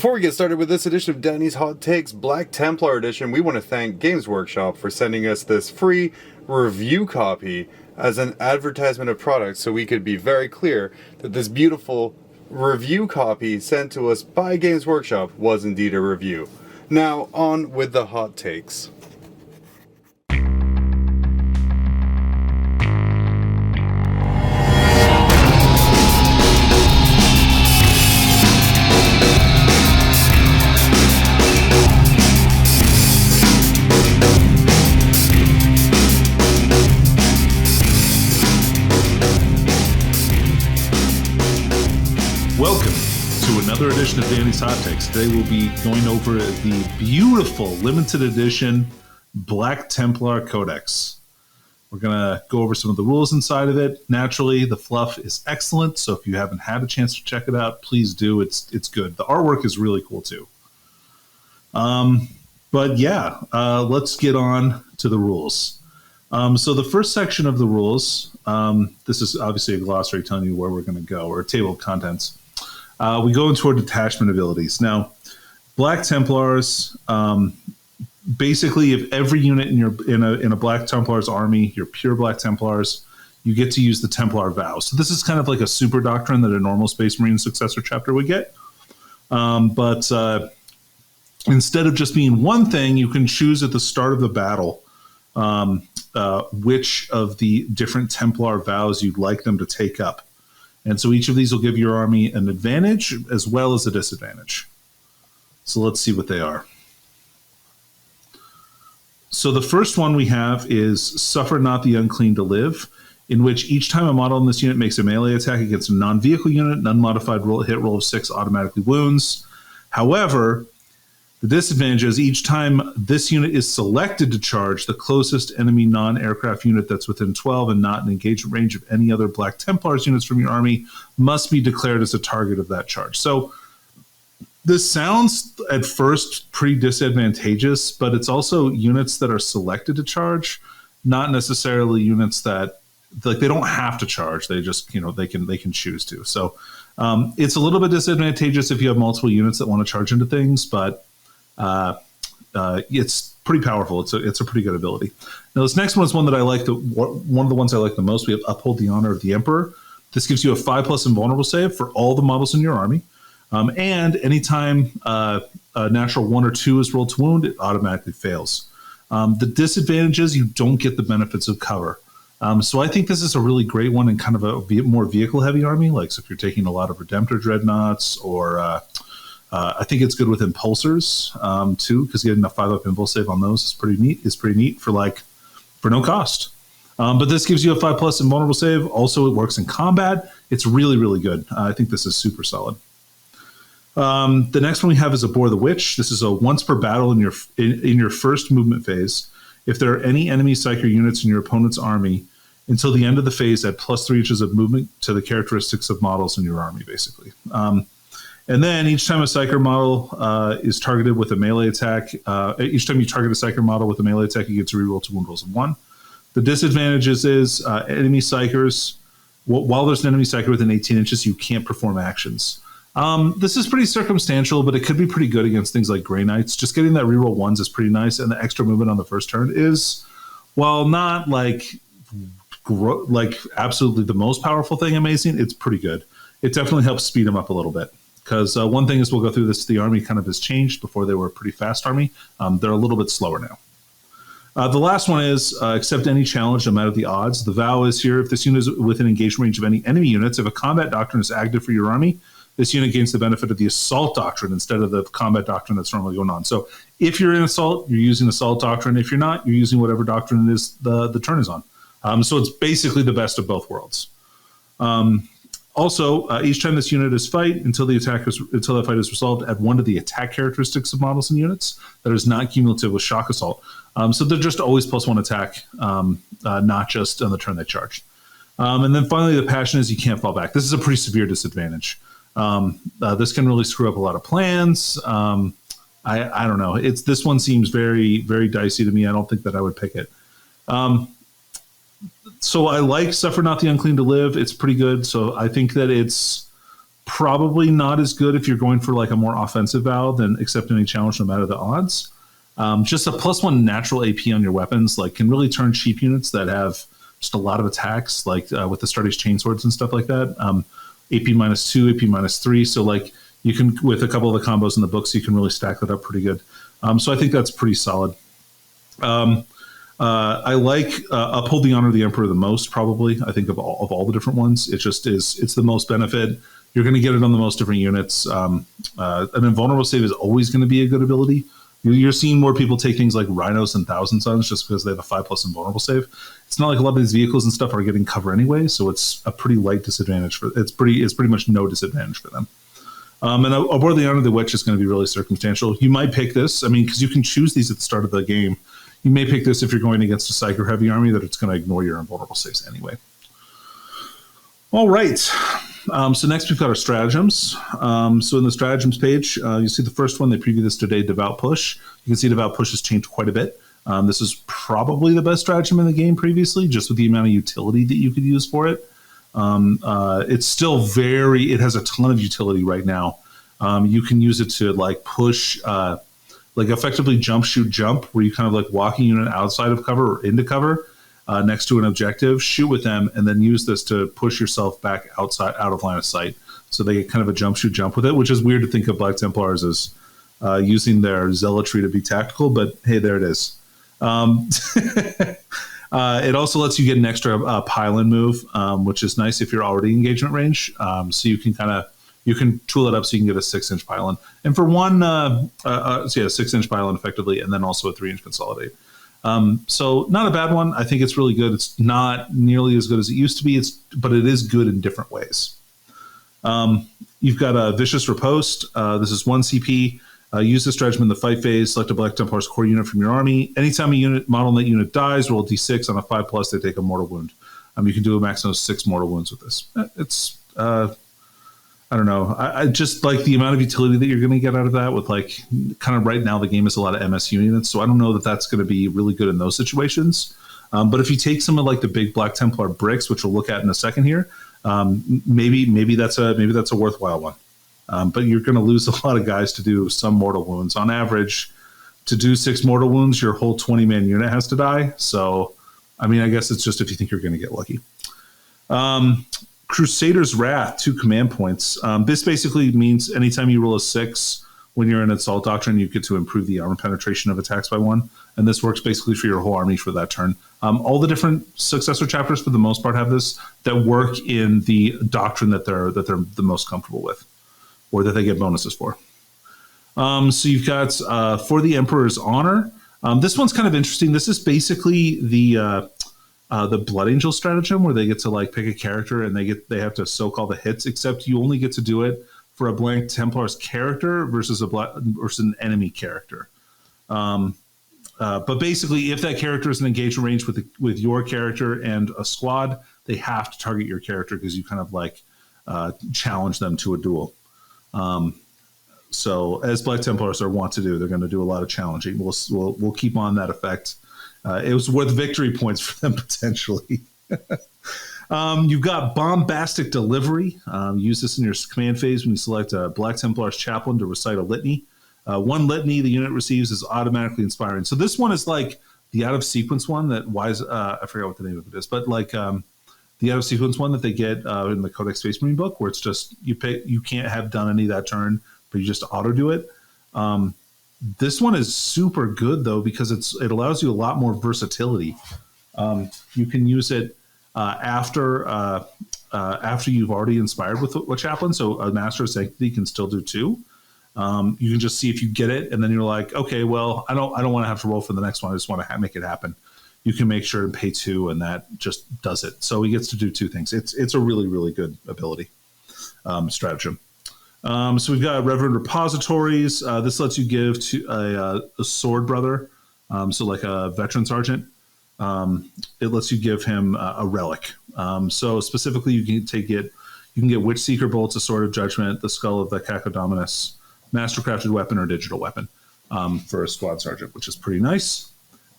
Before we get started with this edition of Danny's Hot Takes Black Templar Edition, we want to thank Games Workshop for sending us this free review copy as an advertisement of products, so we could be very clear that this beautiful review copy sent to us by Games Workshop was indeed a review. Now, on with the hot takes. Welcome to another edition of Danny's Hot Takes. Today we'll be going over the beautiful limited edition Black Templar Codex. We're going to go over some of the rules inside of it. Naturally, the fluff is excellent, so if you haven't had a chance to check it out, please do. It's good. The artwork is really cool too. Let's get on to the rules. So the first section of the rules, this is obviously a glossary telling you where we're going to go, or a table of contents. We go into our detachment abilities. Now, Black Templars, basically, if every unit in a Black Templars army, you're pure Black Templars, you get to use the Templar vow. So this is kind of like a super doctrine that a normal Space Marine successor chapter would get. But instead of just being one thing, you can choose at the start of the battle which of the different Templar vows you'd like them to take up. And so each of these will give your army an advantage as well as a disadvantage. So let's see what they are. So the first one we have is Suffer Not the Unclean to Live, in which each time a model in this unit makes a melee attack against a non-vehicle unit, an unmodified hit roll of 6 automatically wounds. However, the disadvantage is each time this unit is selected to charge, the closest enemy non-aircraft unit that's within 12 and not in engagement range of any other Black Templars units from your army must be declared as a target of that charge. So this sounds at first pretty disadvantageous, but it's also units that are selected to charge, not necessarily units that they don't have to charge. They just, they can choose to. So it's a little bit disadvantageous if you have multiple units that want to charge into things, but it's pretty powerful. It's a pretty good ability. Now, this next one is one that I like. One of the ones I like the most. We have Uphold the Honor of the Emperor. This gives you a 5+ invulnerable save for all the models in your army. And anytime a natural 1 or 2 is rolled to wound, it automatically fails. The disadvantage is you don't get the benefits of cover. So I think this is a really great one in kind of a more vehicle-heavy army. Like, so if you're taking a lot of Redemptor Dreadnoughts, or I think it's good with Impulsors too, because getting a 5-up invul save on those is pretty neat for no cost. But this gives you a 5+ invulnerable save. Also, it works in combat. It's really, really good. I think this is super solid. The next one we have is Abhor the Witch. This is a once per battle in your first movement phase. If there are any enemy Psyker units in your opponent's army, until the end of the phase, add +3 inches of movement to the characteristics of models in your army, basically. And then each time a Psyker model is targeted with a melee attack, each time you target a Psyker model with a melee attack, you get to reroll 2 wound rolls of 1. The disadvantages is enemy Psykers, while there's an enemy Psyker within 18 inches, you can't perform actions. This is pretty circumstantial, but it could be pretty good against things like Grey Knights. Just getting that reroll 1s is pretty nice, and the extra movement on the first turn is, while not like absolutely the most powerful thing amazing, it's pretty good. It definitely helps speed them up a little bit. Because one thing is, we'll go through this, the army kind of has changed. Before they were a pretty fast army. They're a little bit slower now. The last one is accept any challenge no matter the odds. The vow is here, if this unit is within engagement range of any enemy units, if a combat doctrine is active for your army, this unit gains the benefit of the assault doctrine instead of the combat doctrine that's normally going on. So if you're in assault, you're using assault doctrine. If you're not, you're using whatever doctrine it is the turn is on. So it's basically the best of both worlds. Also, each time this unit is fight, until the fight is resolved, add 1 to the attack characteristics of models and units that is not cumulative with shock assault. So they're just always +1 attack, not just on the turn they charge. And then finally, the passion is you can't fall back. This is a pretty severe disadvantage. This can really screw up a lot of plans. I don't know. This one seems very, very dicey to me. I don't think that I would pick it. So I like Suffer Not the Unclean to Live. It's pretty good. So I think that it's Probably not as good if you're going for like a more offensive vow than accept any challenge no matter the odds. Just a +1 natural AP on your weapons like can really turn cheap units that have just a lot of attacks, like with the Astartes chainswords and stuff like that. AP -2, AP -3. So like you can, with a couple of the combos in the books, you can really stack that up pretty good. So I think that's pretty solid. I like Uphold the Honor of the Emperor the most, probably. I think of all the different ones, it just is. It's the most benefit. You're going to get it on the most different units. An invulnerable save is always going to be a good ability. You're seeing more people take things like Rhinos and Thousand Suns just because they have a 5+ invulnerable save. It's not like a lot of these vehicles and stuff are getting cover anyway, so it's a pretty light disadvantage for. It's pretty much no disadvantage for them. And Aboard the Honor of the Witch is going to be really circumstantial. You might pick this, I mean, because you can choose these at the start of the game. You may pick this if you're going against a Psyker heavy army that it's going to ignore your invulnerable saves anyway. All right. So next we've got our stratagems. So in the stratagems page, you see the first one. They preview this today, Devout Push. You can see Devout Push has changed quite a bit. This is probably the best stratagem in the game previously, just with the amount of utility that you could use for it. It's still it has a ton of utility right now. You can use it to like push, like effectively jump, shoot, jump, where you kind of like walking unit outside of cover or into cover next to an objective, shoot with them, and then use this to push yourself back out of line of sight. So they get kind of a jump, shoot, jump with it, which is weird to think of Black Templars as using their zealotry to be tactical, but hey, there it is. It also lets you get an extra pile-in move, which is nice if you're already engagement range. So you can tool it up so you can get a 6-inch pile-in. And for one, so yeah, 6-inch pile-in effectively, and then also a 3-inch consolidate. So not a bad one. I think it's really good. It's not nearly as good as it used to be, but it is good in different ways. You've got a Vicious Repost. This is 1 CP. Use this stratagem in the fight phase. Select a Black Templar's core unit from your army. Anytime a unit model in that unit dies, roll a d6 on a 5+. They take a mortal wound. You can do a maximum of 6 mortal wounds with this. It's I don't know. I just like the amount of utility that you're going to get out of that. With like kind of right now, the game has a lot of MSU units, so I don't know that that's going to be really good in those situations. But if you take some of like the big Black Templar bricks, which we'll look at in a second here, maybe that's a worthwhile one. But you're going to lose a lot of guys to do some mortal wounds. On average, to do 6 mortal wounds, your whole 20-man unit has to die. So, I mean, I guess it's just if you think you're going to get lucky. Crusader's Wrath, 2 command points. This basically means anytime you roll a 6 when you're in Assault Doctrine, you get to improve the armor penetration of attacks by 1. And this works basically for your whole army for that turn. All the different successor chapters, for the most part, have this that work in the doctrine that they're the most comfortable with, or that they get bonuses for. So you've got for the Emperor's Honor. This one's kind of interesting. This is basically the Blood Angel stratagem, where they get to like pick a character and they have to soak all the hits, except you only get to do it for a Black Templar's character versus an enemy character. But basically, if that character is in engagement range with your character and a squad, they have to target your character because you kind of like challenge them to a duel. So as Black Templars are wont to do, they're going to do a lot of challenging. We'll keep on that effect. It was worth victory points for them potentially. You've got Bombastic Delivery. Use this in your command phase when you select a Black Templar's chaplain to recite a litany. 1 litany the unit receives is automatically inspiring. So this one is like the out of sequence one that I forgot what the name of it is, but like the out of sequence one that they get in the Codex Space Marine book, where it's just you can't have done any of that turn, but you just auto do it. This one is super good though because it allows you a lot more versatility. You can use it after you've already inspired with a chaplain. So a Master of Sanctity can still do 2. You can just see if you get it, and then you're like, okay, well, I don't want to have to roll for the next one. I just want to make it happen. You can make sure and pay 2, and that just does it. So he gets to do 2 things. It's a really, really good ability stratagem. So we've got Reverend Repositories. This lets you give to a sword brother, so like a veteran sergeant. It lets you give him a relic. So specifically, you can get Witch Seeker bolts, a Sword of Judgment, the Skull of the Cacodominus, Mastercrafted Weapon, or Digital Weapon for a squad sergeant, which is pretty nice.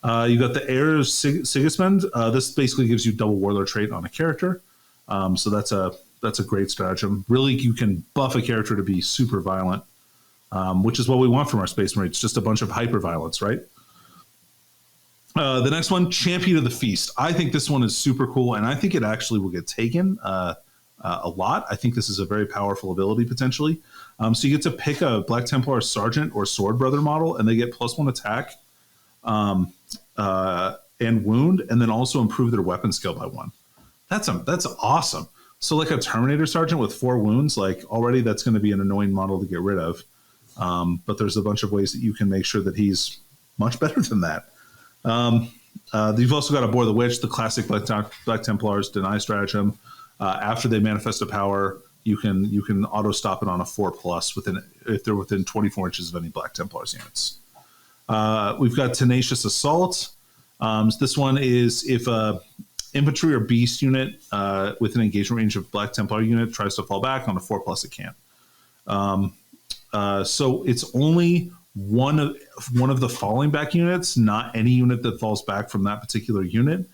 You got the Heir of Sigismund. This basically gives you double Warlord Trait on a character. So that's a That's a great stratagem. Really, you can buff a character to be super violent, which is what we want from our Space Marines. Just a bunch of hyper violence, right? The next one, Champion of the Feast. I think this one is super cool, and I think it actually will get taken a lot. I think this is a very powerful ability potentially. So you get to pick a Black Templar Sergeant or Sword Brother model, and they get +1 attack and wound, and then also improve their weapon skill by 1. That's awesome. So like a Terminator Sergeant with 4 wounds, like already that's going to be an annoying model to get rid of. But there's a bunch of ways that you can make sure that he's much better than that. You've also got Abhor the Witch, the classic Black Templars deny stratagem. After they manifest a power, you can auto stop it on a 4+ if they're within 24 inches of any Black Templars units. We've got Tenacious Assault. This one is if a infantry or beast unit with an engagement range of Black Templar unit tries to fall back on a 4+, it can't. So it's only one of the falling back units, not any unit that falls back from that particular unit,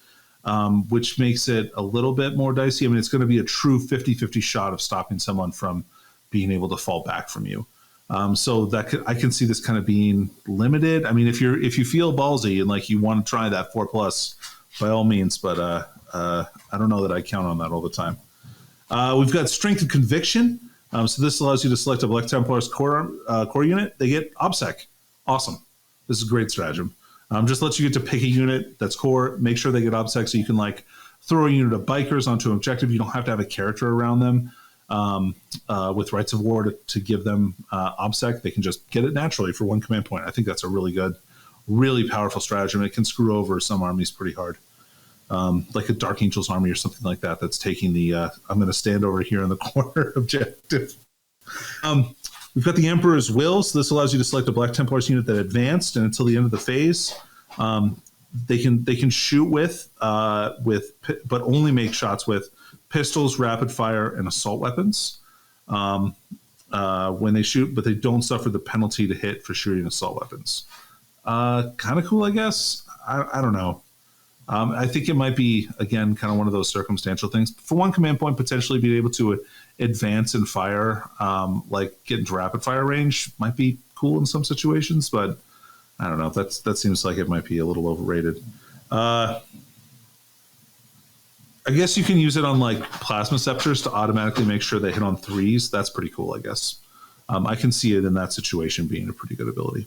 which makes it a little bit more dicey. I mean, it's going to be a true 50-50 shot of stopping someone from being able to fall back from you. So I can see this kind of being limited. I mean, if you feel ballsy and like you want to try that 4+, by all means, but I don't know that I count on that all the time. We've got Strength and Conviction. So this allows you to select a Black Templar's core unit. They get OBSEC. Awesome. This is a great stratagem. Just lets you get to pick a unit that's core, make sure they get OBSEC, so you can like throw a unit of bikers onto an objective. You don't have to have a character around them with Rights of War to give them OBSEC. They can just get it naturally for 1 command point. I think that's a really good, really powerful stratagem. It can screw over some armies pretty hard. Like a Dark Angel's army or something like that that's taking the I'm going to stand over here in the corner objective. We've got the Emperor's Will. So this allows you to select a Black Templars unit that advanced, and until the end of the phase, they can shoot with but only make shots with pistols, rapid fire, and assault weapons when they shoot, but they don't suffer the penalty to hit for shooting assault weapons. Kind of cool, I guess. I don't know. I think it might be, again, kind of one of those circumstantial things. For 1 command point, potentially being able to advance and fire, like get into rapid fire range, might be cool in some situations, but I don't know. That seems like it might be a little overrated. I guess you can use it on like Plasma Scepters to automatically make sure they hit on 3s. That's pretty cool, I guess. I can see it in that situation being a pretty good ability.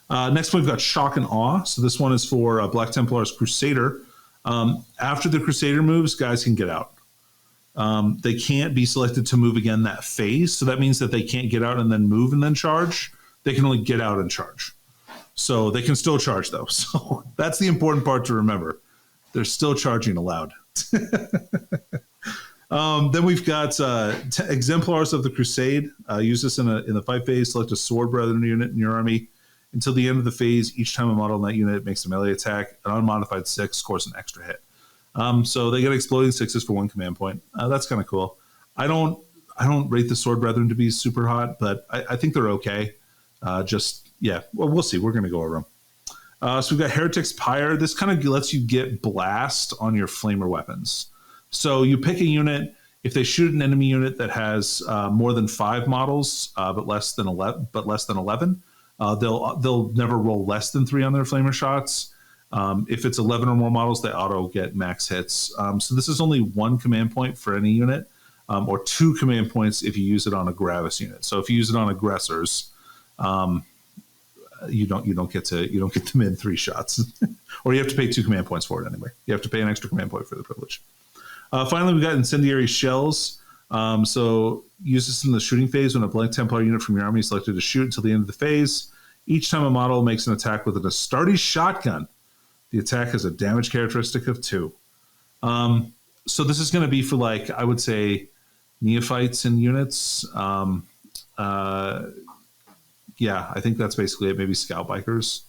Next, we've got Shock and Awe. So this one is for Black Templars Crusader. After the Crusader moves, guys can get out. They can't be selected to move again that phase. So that means that they can't get out and then move and then charge. They can only get out and charge. So they can still charge, though. So that's the important part to remember. They're still charging allowed. Then we've got Exemplars of the Crusade. Use this in the fight phase. Select a Sword Brethren unit in your army. Until the end of the phase, each time a model in that unit makes a melee attack, an unmodified 6 scores an extra hit. So they get exploding 6s for 1 command point. That's kind of cool. I don't rate the Sword Brethren to be super hot, but I think they're okay. We'll see. We're going to go over them. So we've got Heretic's Pyre. This kind of lets you get blast on your flamer weapons. So you pick a unit. If they shoot an enemy unit that has more than 5 models, but less than 11. They'll never roll less than 3 on their flamer shots. If it's 11 or more models, they auto get max hits. So this is only 1 command point for any unit, or 2 command points if you use it on a Gravis unit. So if you use it on aggressors, you don't get them in 3 shots, or you have to pay 2 command points for it anyway. You have to pay an extra command point for the privilege. Finally, we've got Incendiary Shells. So use this in the shooting phase when a Black Templar unit from your army is selected to shoot until the end of the phase. Each time a model makes an attack with an Astartes shotgun, the attack has a damage characteristic of 2. So this is going to be for, like, I would say, neophytes and units. I think that's basically it. Maybe Scout Bikers.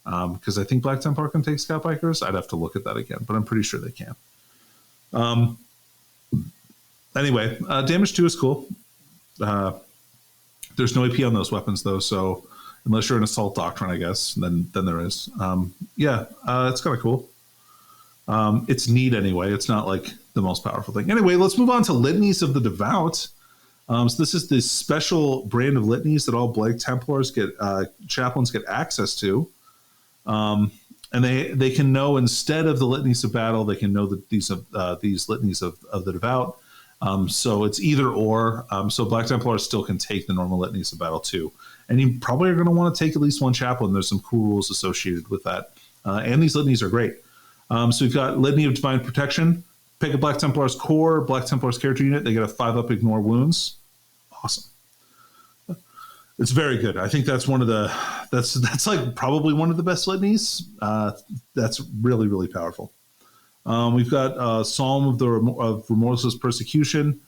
Because I think Black Templar can take Scout Bikers. I'd have to look at that again, but I'm pretty sure they can. Anyway, damage 2 is cool. There's no AP on those weapons, though, so unless you're an Assault Doctrine, I guess, then there is. It's kind of cool. It's neat anyway. It's not like the most powerful thing. Anyway, let's move on to Litanies of the Devout. So this is the special brand of litanies that all Black Templars get, chaplains get access to. And they can know, instead of the litanies of battle, they can know that these litanies of the devout. So it's either or. So Black Templars still can take the normal litanies of battle too. And you probably are going to want to take at least one chaplain. There's some cool rules associated with that. And these litanies are great. So we've got Litany of Divine Protection. Pick a Black Templar's core, Black Templar's character unit. They get a 5-up ignore wounds. Awesome. It's very good. I think that's one of the that's like probably one of the best litanies. That's really, really powerful. We've got Psalm of Remorseless Persecution.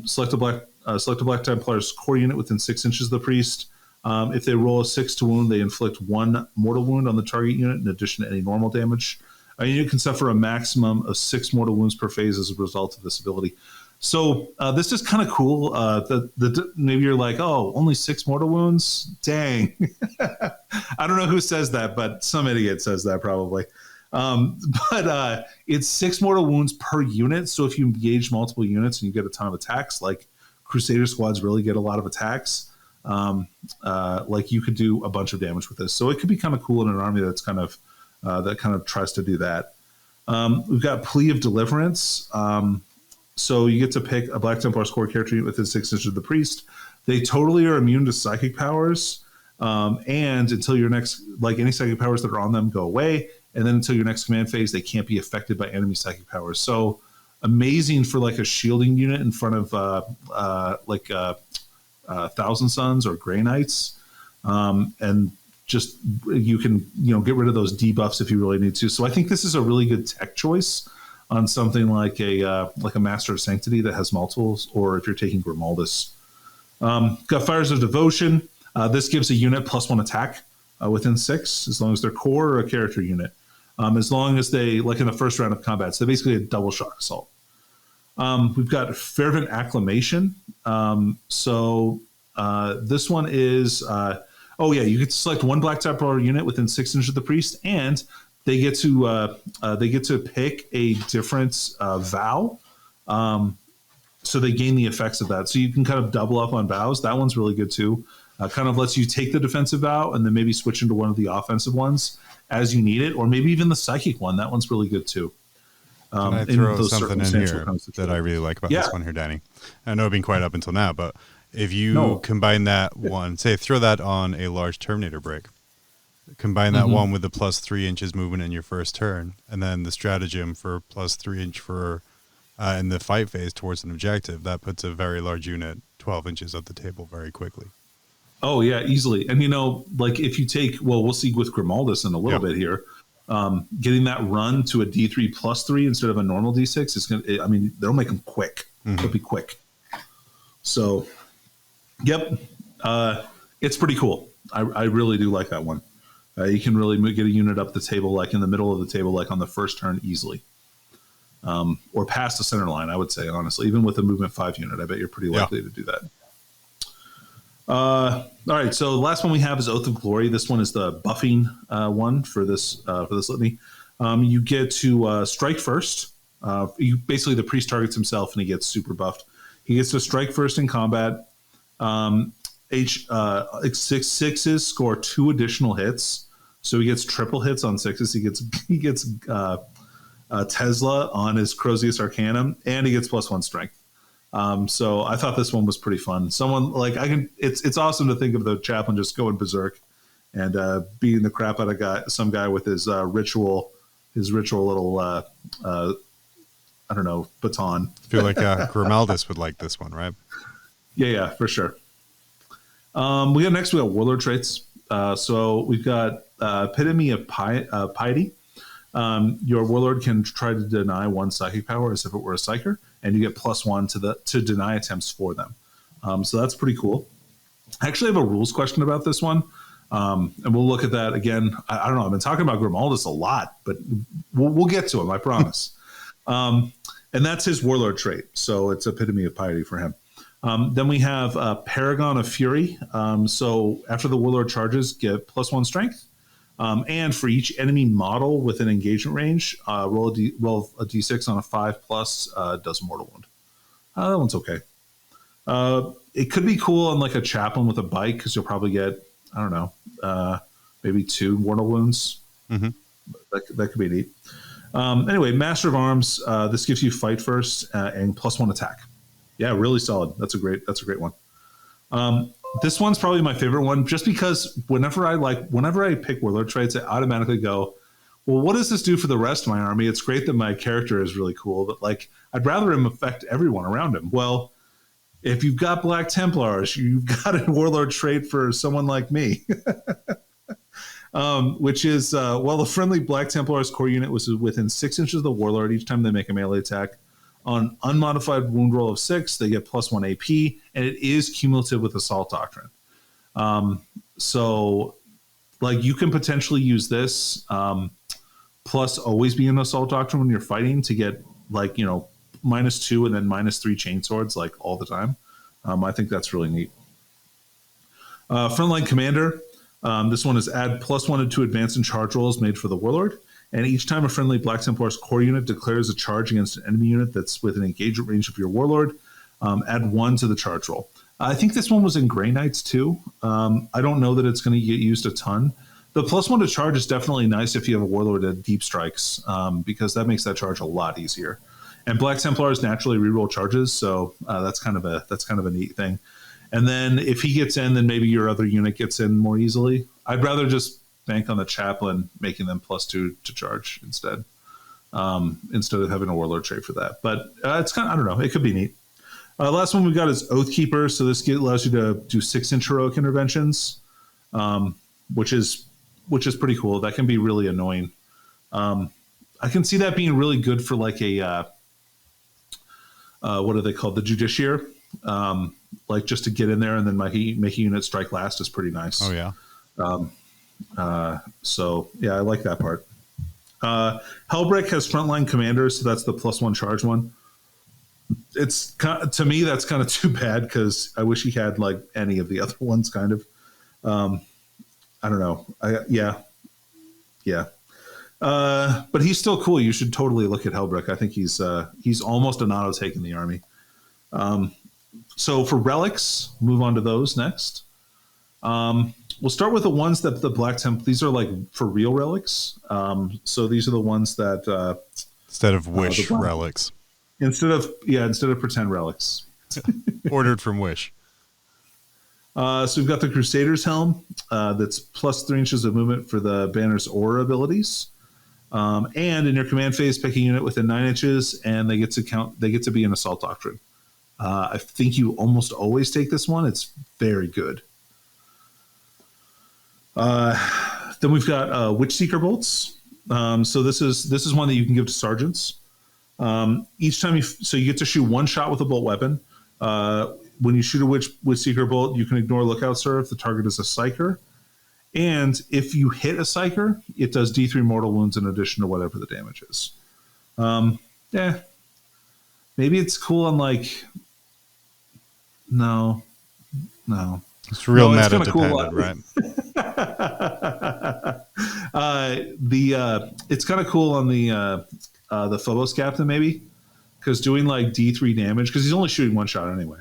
Select a Black Templar's core unit within 6 inches of the priest. If they roll a 6 to wound, they inflict 1 mortal wound on the target unit in addition to any normal damage. A unit can suffer a maximum of 6 mortal wounds per phase as a result of this ability. So this is kind of cool. Maybe you're like, oh, only 6 mortal wounds? Dang. I don't know who says that, but some idiot says that probably. But it's 6 mortal wounds per unit. So if you engage multiple units and you get a ton of attacks, like Crusader Squads really get a lot of attacks, like you could do a bunch of damage with this. So it could be kind of cool in an army that's kind of tries to do that. We've got Plea of Deliverance. So you get to pick a Black Templar's core character unit within 6 inches of the priest. They totally are immune to psychic powers, and until your next, like any psychic powers that are on them go away, and then until your next command phase, they can't be affected by enemy psychic powers. So amazing for like a shielding unit in front of Thousand Suns or Grey Knights, and just you can get rid of those debuffs if you really need to. So I think this is a really good tech choice on something like a Master of Sanctity that has multiples, or if you're taking Grimaldus. Got Fires of Devotion. This gives a unit +1 attack within 6, as long as they're core or a character unit. As long as they, like in the first round of combat, so basically a double shock assault. We've got Fervent Acclimation. This one is, you get to select 1 Black Templar unit within 6 inches of the priest, and they get to pick a different vow, so they gain the effects of that. So you can kind of double up on vows. That one's really good too. Kind of lets you take the defensive vow and then maybe switch into one of the offensive ones as you need it, or maybe even the psychic one. That one's really good too. Can I throw something in here that I really like about this one here, Danny? I know I've been quiet up until now, but if you combine that one, say throw that on a large Terminator break. Combine that one with the +3 inches movement in your first turn, and then the stratagem for +3 inch for in the fight phase towards an objective. That puts a very large unit 12 inches up the table very quickly. Oh yeah, easily. And like if you take, we'll see with Grimaldus in a little bit here, getting that run to a D3 +3 instead of a normal D6 is going to, they'll make them quick. They'll be quick. So, yep, it's pretty cool. I really do like that one. You can really get a unit up the table, like in the middle of the table, like on the first turn easily. Or past the center line, I would say, honestly. Even with a movement 5 unit, I bet you're pretty likely to do that. All right, so the last one we have is Oath of Glory. This one is the buffing one for this litany. You get to strike first. Basically, the priest targets himself, and he gets super buffed. He gets to strike first in combat. Sixes score 2 additional hits, so he gets triple hits on 6s. He gets Tesla on his Crozius Arcanum, and he gets +1 strength. So I thought this one was pretty fun. Someone like it's awesome to think of the chaplain just going berserk and beating the crap out of some guy with his ritual little I don't know, baton. I feel like Grimaldus would like this one, right? Yeah, for sure. We got Warlord Traits. So we've got Epitome of Piety. Your Warlord can try to deny 1 psychic power as if it were a psyker, and you get +1 to deny attempts for them. So that's pretty cool. I actually have a rules question about this one, and we'll look at that again. I don't know. I've been talking about Grimaldus a lot, but we'll get to him, I promise. And that's his Warlord trait. So it's Epitome of Piety for him. Then we have Paragon of Fury. So after the Warlord charges, get +1 strength. And for each enemy model within engagement range, roll a d6 on a 5+, does a mortal wound. That one's okay. It could be cool on like a chaplain with a bike because you'll probably get, I don't know, maybe 2 mortal wounds. Mm-hmm. That could be neat. Anyway, Master of Arms. This gives you fight first and +1 attack. Yeah, really solid. That's a great one. This one's probably my favorite one, just because whenever I pick Warlord traits, I automatically go, well, what does this do for the rest of my army? It's great that my character is really cool, but like I'd rather him affect everyone around him. Well, if you've got Black Templars, you've got a Warlord trait for someone like me. Which is, a friendly Black Templars core unit was within 6 inches of the Warlord each time they make a melee attack. On unmodified wound roll of 6, they get +1 AP, and it is cumulative with Assault Doctrine. So, like, you can potentially use this, plus always be in Assault Doctrine when you're fighting to get, like, -2 and then -3 chainswords, like, all the time. I think that's really neat. Frontline Commander. This one is add +1 to advance and charge rolls made for the Warlord. And each time a friendly Black Templar's core unit declares a charge against an enemy unit that's within engagement range of your Warlord, add 1 to the charge roll. I think this one was in Grey Knights too. I don't know that it's going to get used a ton. The +1 to charge is definitely nice if you have a Warlord at deep strikes, because that makes that charge a lot easier. And Black Templars naturally reroll charges, so that's kind of a neat thing. And then if he gets in, then maybe your other unit gets in more easily. I'd rather just bank on the chaplain, making them +2 to charge instead of having a Warlord trait for that. But it's kind of, I don't know, it could be neat. Last one we got is Oathkeeper. So this allows you to do 6-inch heroic interventions, which is pretty cool. That can be really annoying. I can see that being really good for like a what are they called? The Justiciar. Like just to get in there and then make a unit strike last is pretty nice. Oh yeah. So yeah, I like that part. Hellbrick has frontline commander, so that's the +1 charge one. It's to me that's kind of too bad because I wish he had like any of the other ones. Kind of. I don't know. Yeah. But he's still cool. You should totally look at Hellbrick. I think he's almost an auto take in the army. So for relics, move on to those next. We'll start with the ones that the Black Temp. These are like for real relics. So these are the ones that instead of Wish relics. Instead of pretend relics. Ordered from Wish. So we've got the Crusader's Helm. That's +3 inches of movement for the banner's aura abilities. And in your command phase, pick a unit within 9 inches, and they get to be an Assault Doctrine. I think you almost always take this one. It's very good. Then we've got Witchseeker bolts. So this is one that you can give to sergeants. Each time you get to shoot 1 shot with a bolt weapon. When you shoot a Witchseeker bolt, you can ignore Lookout Sir if the target is a Psyker. And if you hit a Psyker, it does D3 mortal wounds in addition to whatever the damage is. Maybe it's cool on like... No. It's real meta dependent, right? It's kind of cool on the Phobos Captain maybe, because doing like D3 damage, because he's only shooting 1 shot anyway.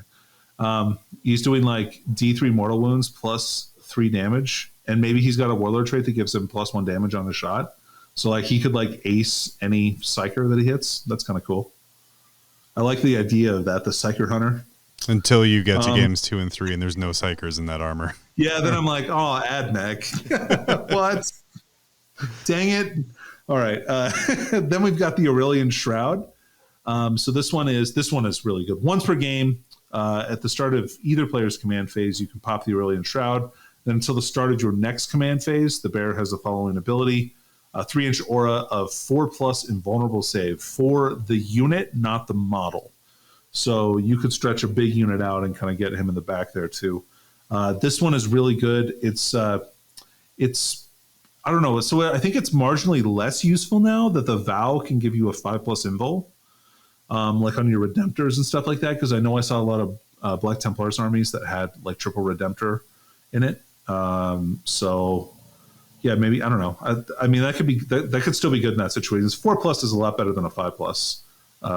He's doing like D3 mortal wounds +3 damage, and maybe he's got a Warlord trait that gives him +1 damage on the shot. So like he could like ace any Psyker that he hits. That's kind of cool. I like the idea of that, the Psyker Hunter. Until you get to games 2 and 3 and there's no Psykers in that armor. Yeah, then I'm like, oh, Admech. What? Dang it. All right. Then we've got the Aurelian Shroud. So this one is really good. Once per game, at the start of either player's command phase, you can pop the Aurelian Shroud. Then until the start of your next command phase, the bearer has the following ability. A 3-inch aura of 4+ invulnerable save for the unit, not the model. So you could stretch a big unit out and kind of get him in the back there too. This one is really good. It's I don't know. So I think it's marginally less useful now that the Vow can give you a 5+ invul, like on your Redemptors and stuff like that. Because I know I saw a lot of Black Templars armies that had like triple Redemptor in it. So Yeah, maybe, I don't know. I mean, that could be that could still be good in that situation. 4+ is a lot better than a 5+.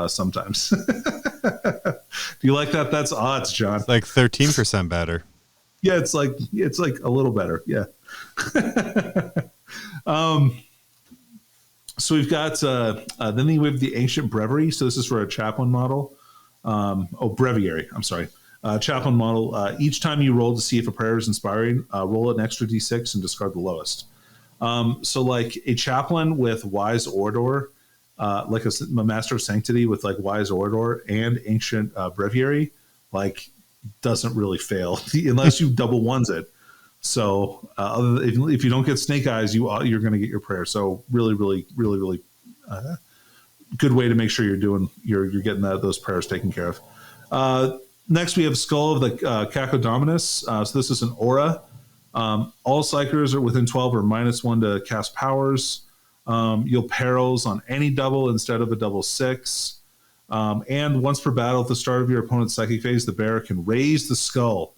Sometimes. Do you like that? That's odds, John. It's like 13% better. Yeah, it's like a little better. Yeah. So we've got then we have the Ancient Brevary. So this is for a chaplain model. Breviary. I'm sorry. Chaplain model. Each time you roll to see if a prayer is inspiring, roll an extra d6 and discard the lowest. So like a chaplain with Wise Orator, like a Master of Sanctity with like Wise Orator and Ancient Breviary, like doesn't really fail unless you double ones it. So if you don't get Snake Eyes, you're going to get your prayer. So really good way to make sure you're getting those prayers taken care of. Next, we have Skull of the Cacodominus. So this is an aura. All psychers are within 12 or -1 to cast powers. You'll perils on any double instead of a double 6. And once per battle, at the start of your opponent's psychic phase, the bearer can raise the skull.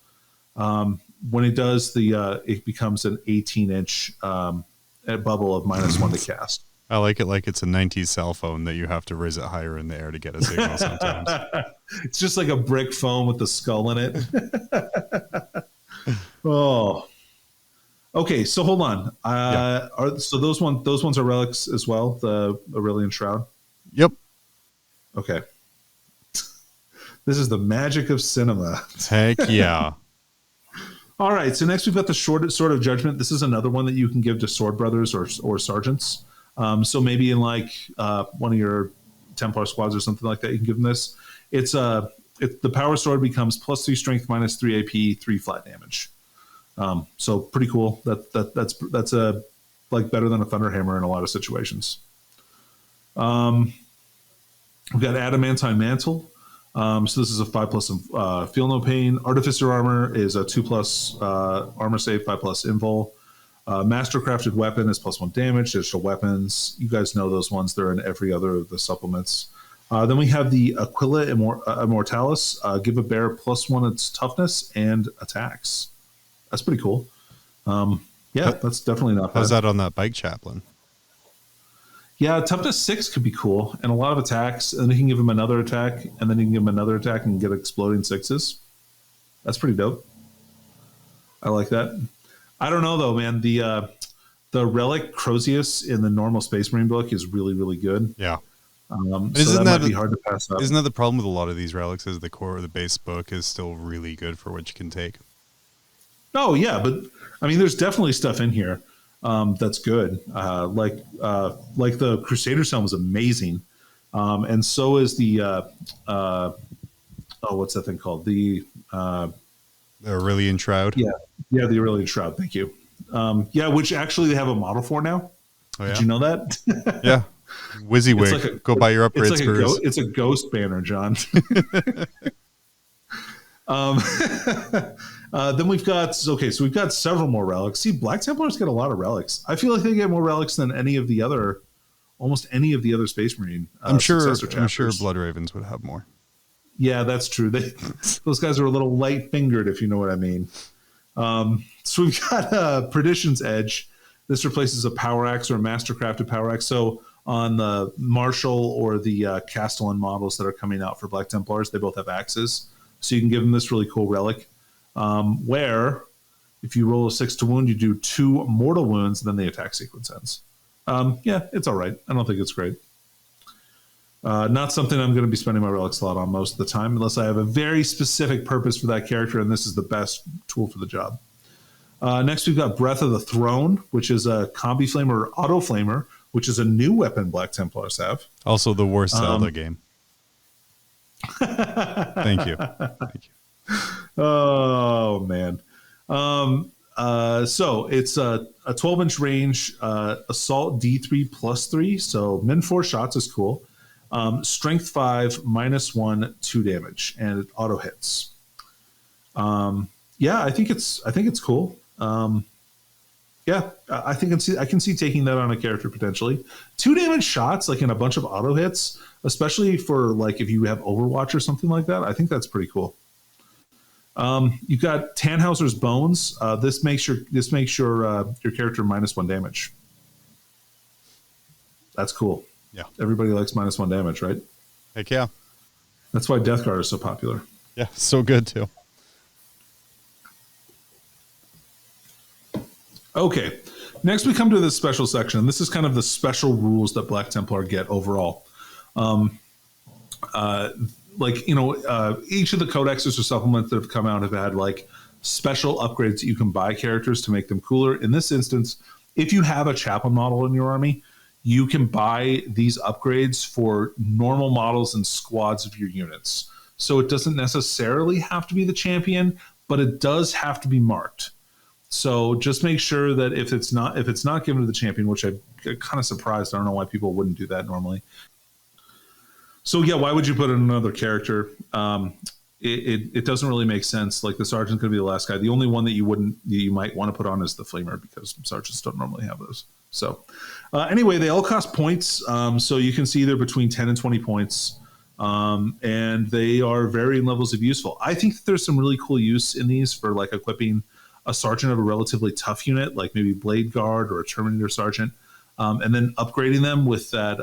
When it does, it becomes an 18-inch bubble of -1 to cast. I like it like it's a 90s cell phone that you have to raise it higher in the air to get a signal sometimes. It's just like a brick phone with the skull in it. Oh. Okay, so hold on. So those ones are relics as well, the Aurelian Shroud? Yep. Okay. This is the magic of cinema. Heck yeah. All right, so next we've got the Sword of Judgment. This is another one that you can give to sword brothers or sergeants. So maybe in like one of your Templar squads or something like that, you can give them this. The power sword becomes +3 strength, -3 AP, 3 flat damage. So pretty cool. That's like better than a Thunderhammer in a lot of situations. We've got Adamantine Mantle. So this is a 5+, feel no pain. Artificer Armor is a 2+ armor save, 5+ invul. Mastercrafted Weapon is +1 damage. Digital weapons, you guys know those ones. They're in every other of the supplements. Then we have the Aquila Immortalis. Give a bear +1 its toughness and attacks. That's pretty cool. That's definitely not bad. How's that on that bike chaplain? Yeah, toughness 6 could be cool, and a lot of attacks, and then you can give him another attack, and then you can give him another attack and get exploding 6s. That's pretty dope. I like that. I don't know though, man. The relic Crozius in the normal Space Marine book is really good. Yeah. So that might be hard to pass up. Isn't that the problem with a lot of these relics? Is the core of the base book is still really good for what you can take. Oh yeah, but I mean, there's definitely stuff in here that's good. Like the Crusader Helm is amazing, and so is the what's that thing called? The Aurelian Shroud. Yeah, the Aurelian Shroud. Thank you. Which actually they have a model for now. Oh, yeah? Did you know that? Yeah. WYSIWYG. Go buy your upgrade spurs. It's a ghost banner, John. Then we've got several more relics. See, Black Templars get a lot of relics. I feel like they get more relics than almost any of the other Space Marine. I'm sure Blood Ravens would have more. Yeah, that's true. Those guys are a little light fingered, if you know what I mean. So we've got Perdition's Edge. This replaces a Power Axe or a Mastercrafted Power Axe. So on the Marshall or the Castellan models that are coming out for Black Templars, they both have axes. So you can give them this really cool relic, where if you roll a 6 to wound, you do 2 mortal wounds, then the attack sequence ends. It's all right. I don't think it's great. Not something I'm going to be spending my relic slot on most of the time, unless I have a very specific purpose for that character, and this is the best tool for the job. Next, we've got Breath of the Throne, which is a Combi Flamer or Auto Flamer, which is a new weapon Black Templars have. Also the worst Zelda game. Thank you. Oh, man. So it's a 12-inch range assault D3 +3. So min 4 shots is cool. Strength 5 -1 2 damage, and it auto hits. I think it's cool. I can see taking that on a character potentially. 2 damage shots, like in a bunch of auto hits, especially for like if you have Overwatch or something like that. I think that's pretty cool. You got Tannhauser's Bones. This makes your character -1 damage. That's cool. Yeah. Everybody likes -1 damage, right? Heck yeah. That's why Death Guard is so popular. Yeah, so good too. Okay. Next, we come to this special section. This is kind of the special rules that Black Templar get overall. Each of the codexes or supplements that have come out have had like special upgrades that you can buy characters to make them cooler. In this instance, if you have a chaplain model in your army, you can buy these upgrades for normal models and squads of your units. So it doesn't necessarily have to be the champion, but it does have to be marked. So just make sure that if it's not given to the champion, which I'm kind of surprised, I don't know why people wouldn't do that normally. So yeah, why would you put in another character? It doesn't really make sense. Like the sergeant's going to be the last guy. The only one that you might want to put on is the flamer, because sergeants don't normally have those. So anyway, they all cost points. So you can see they're between 10 and 20 points. And they are varying levels of useful. I think that there's some really cool use in these for like equipping a sergeant of a relatively tough unit, like maybe Blade Guard or a Terminator Sergeant, and then upgrading them with that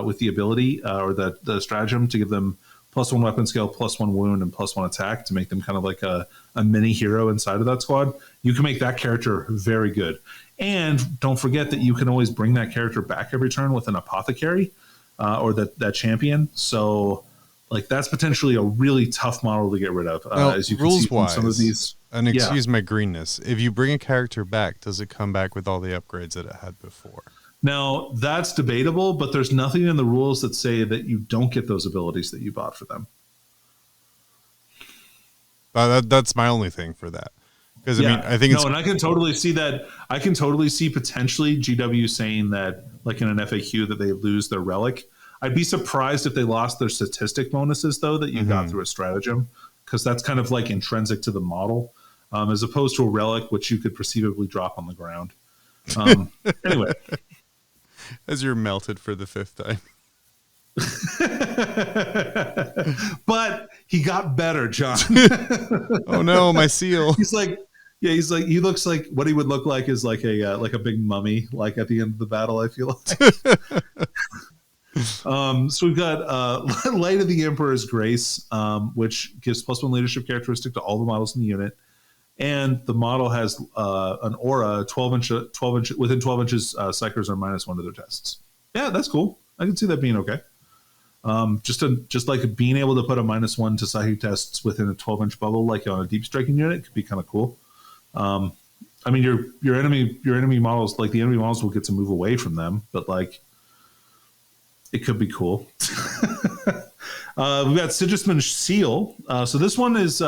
with the ability or the stratagem to give them +1 weapon skill, +1 wound, and +1 attack to make them kind of like a mini hero inside of that squad. You can make that character very good. And don't forget that you can always bring that character back every turn with an apothecary or that champion. So like that's potentially a really tough model to get rid of. As you can see from some of these. And excuse my greenness, if you bring a character back, does it come back with all the upgrades that it had before? Now, that's debatable, but there's nothing in the rules that say that you don't get those abilities that you bought for them. That's my only thing for that. Because I mean, I think and I can totally see that. I can totally see potentially GW saying that, like in an FAQ, that they lose their relic. I'd be surprised if they lost their statistic bonuses, though, that you got through a stratagem, because that's kind of like intrinsic to the model, as opposed to a relic, which you could perceivably drop on the ground. Anyway. As you're melted for the 5th time. But he got better, John. Oh no, my seal. He looks like what he would look like is like a big mummy, like at the end of the battle, I feel like. So we've got Light of the Emperor's Grace, which gives +1 leadership characteristic to all the models in the unit. And the model has an aura 12 inch within 12 inches. Psychers are -1 to their tests. Yeah, that's cool. I can see that being okay. Just like being able to put a -1 to psychic tests within a 12-inch bubble, like on a deep striking unit, could be kind of cool. I mean, your enemy models, like the enemy models, will get to move away from them, but like it could be cool. We've got Citrusman Seal. So this one is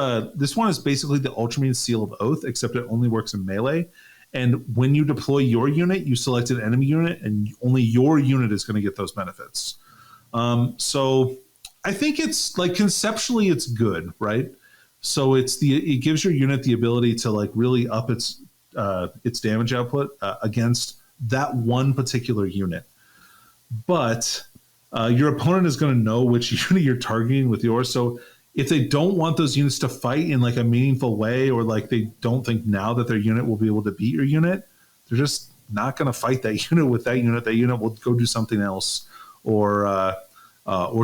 basically the Ultramarine Seal of Oath, except it only works in melee. And when you deploy your unit, you select an enemy unit, and only your unit is going to get those benefits. So I think it's like conceptually it's good, right? So it gives your unit the ability to like really up its damage output against that one particular unit. But your opponent is going to know which unit you're targeting with yours. So if they don't want those units to fight in like a meaningful way, or like they don't think now that their unit will be able to beat your unit, they're just not going to fight that unit with that unit. That unit will go do something else, or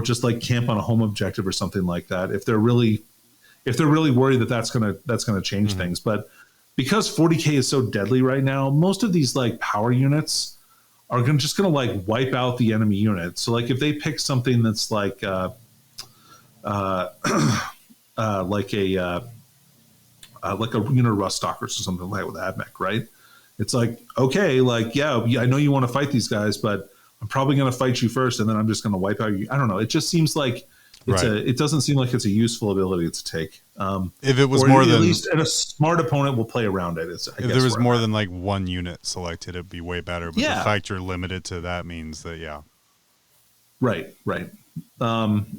just like camp on a home objective or something like that. If they're really worried that that's gonna change things. But because 40k is so deadly right now, most of these like power units are just gonna like wipe out the enemy unit. So like if they pick something that's like like a unit of Rust Stalkers or something like that with AdMech, right? It's like, okay, like yeah, I know you want to fight these guys, but I'm probably going to fight you first, and then I'm just going to wipe out you. I don't know. It just seems like it doesn't seem like it's a useful ability to take. If it was more than, at least, and a smart opponent will play around it. If there was more than like one unit selected, it'd be way better. But the fact you're limited to that means that right.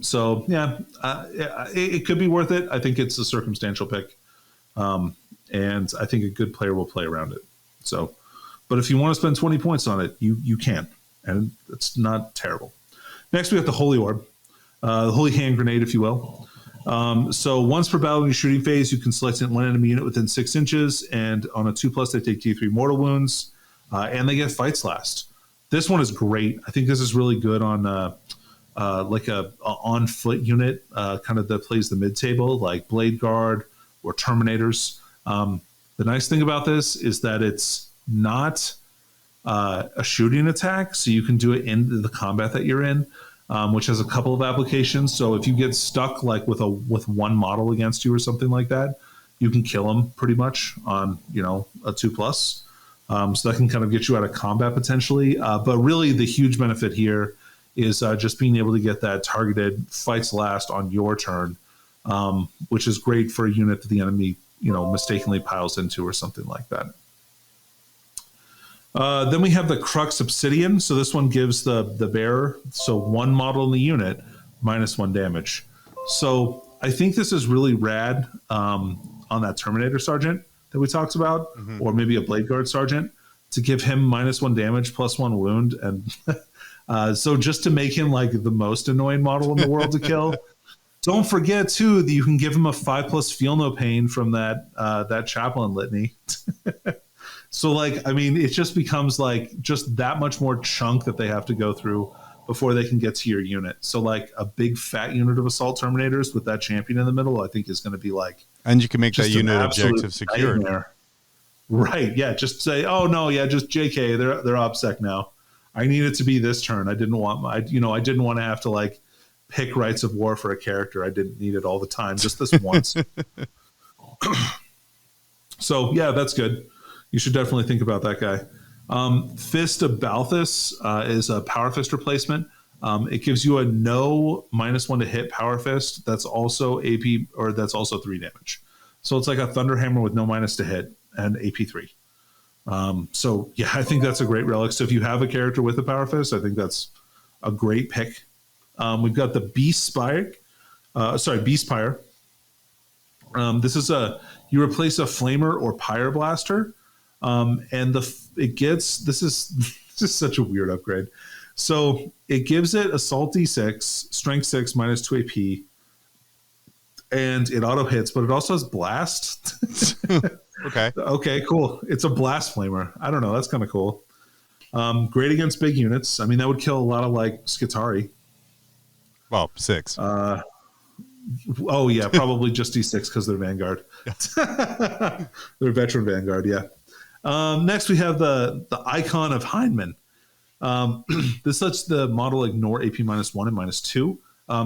So yeah, it could be worth it. I think it's a circumstantial pick, and I think a good player will play around it. So, but if you want to spend 20 points on it, you can. And it's not terrible. Next, we have the Holy Orb, the Holy Hand Grenade, if you will. So once per battle in your shooting phase, you can select one enemy unit within 6 inches, and on a 2+, they take D3 mortal wounds, and they get Fights Last. This one is great. I think this is really good on like a on foot unit, kind of that plays the mid table, like Blade Guard or Terminators. The nice thing about this is that it's not a shooting attack, so you can do it in the combat that you're in. Which has a couple of applications. So if you get stuck like with one model against you or something like that, you can kill them pretty much on a 2+. So that can kind of get you out of combat potentially. But really, the huge benefit here is just being able to get that targeted Fights Last on your turn, which is great for a unit that the enemy mistakenly piles into or something like that. Then we have the Crux Obsidian. So this one gives the bearer, so one model in the unit, -1 damage. So I think this is really rad on that Terminator Sergeant that we talked about, or maybe a Blade Guard Sergeant, to give him -1 damage +1 wound. And so just to make him like the most annoying model in the world to kill. Don't forget, too, that you can give him a 5+ Feel No Pain from that Chaplain Litany. So, like, I mean, it just becomes, like, just that much more chunk that they have to go through before they can get to your unit. So, like, a big fat unit of Assault Terminators with that champion in the middle, I think is going to be, like... And you can make that unit objective secured. Nightmare. Right, yeah, just say, oh, no, yeah, just JK, they're OBSEC now. I need it to be this turn. I didn't want I didn't want to have to, like, pick Rites of War for a character. I didn't need it all the time, just this once. So, yeah, that's good. You should definitely think about that guy. Fist of Balthus is a Power Fist replacement. It gives you a no -1 to hit Power Fist. That's also AP, or that's also 3 damage. So it's like a Thunder Hammer with no minus to hit and AP 3. So yeah, I think that's a great relic. So if you have a character with a Power Fist, I think that's a great pick. We've got the Beast Spire. Beast Pyre. This is you replace a Flamer or Pyre Blaster. And this is such a weird upgrade. So it gives it Assault D6, Strength 6, -2 AP, and it auto hits, but it also has Blast. Okay. Okay, cool. It's a Blast Flamer. I don't know. That's kind of cool. Great against big units. I mean, that would kill a lot of like Skitari. Well, 6. Oh yeah, probably just D6 because they're Vanguard. They're Veteran Vanguard. Yeah. Next, we have the Icon of Heinemann. This lets the model ignore AP -1 and -2.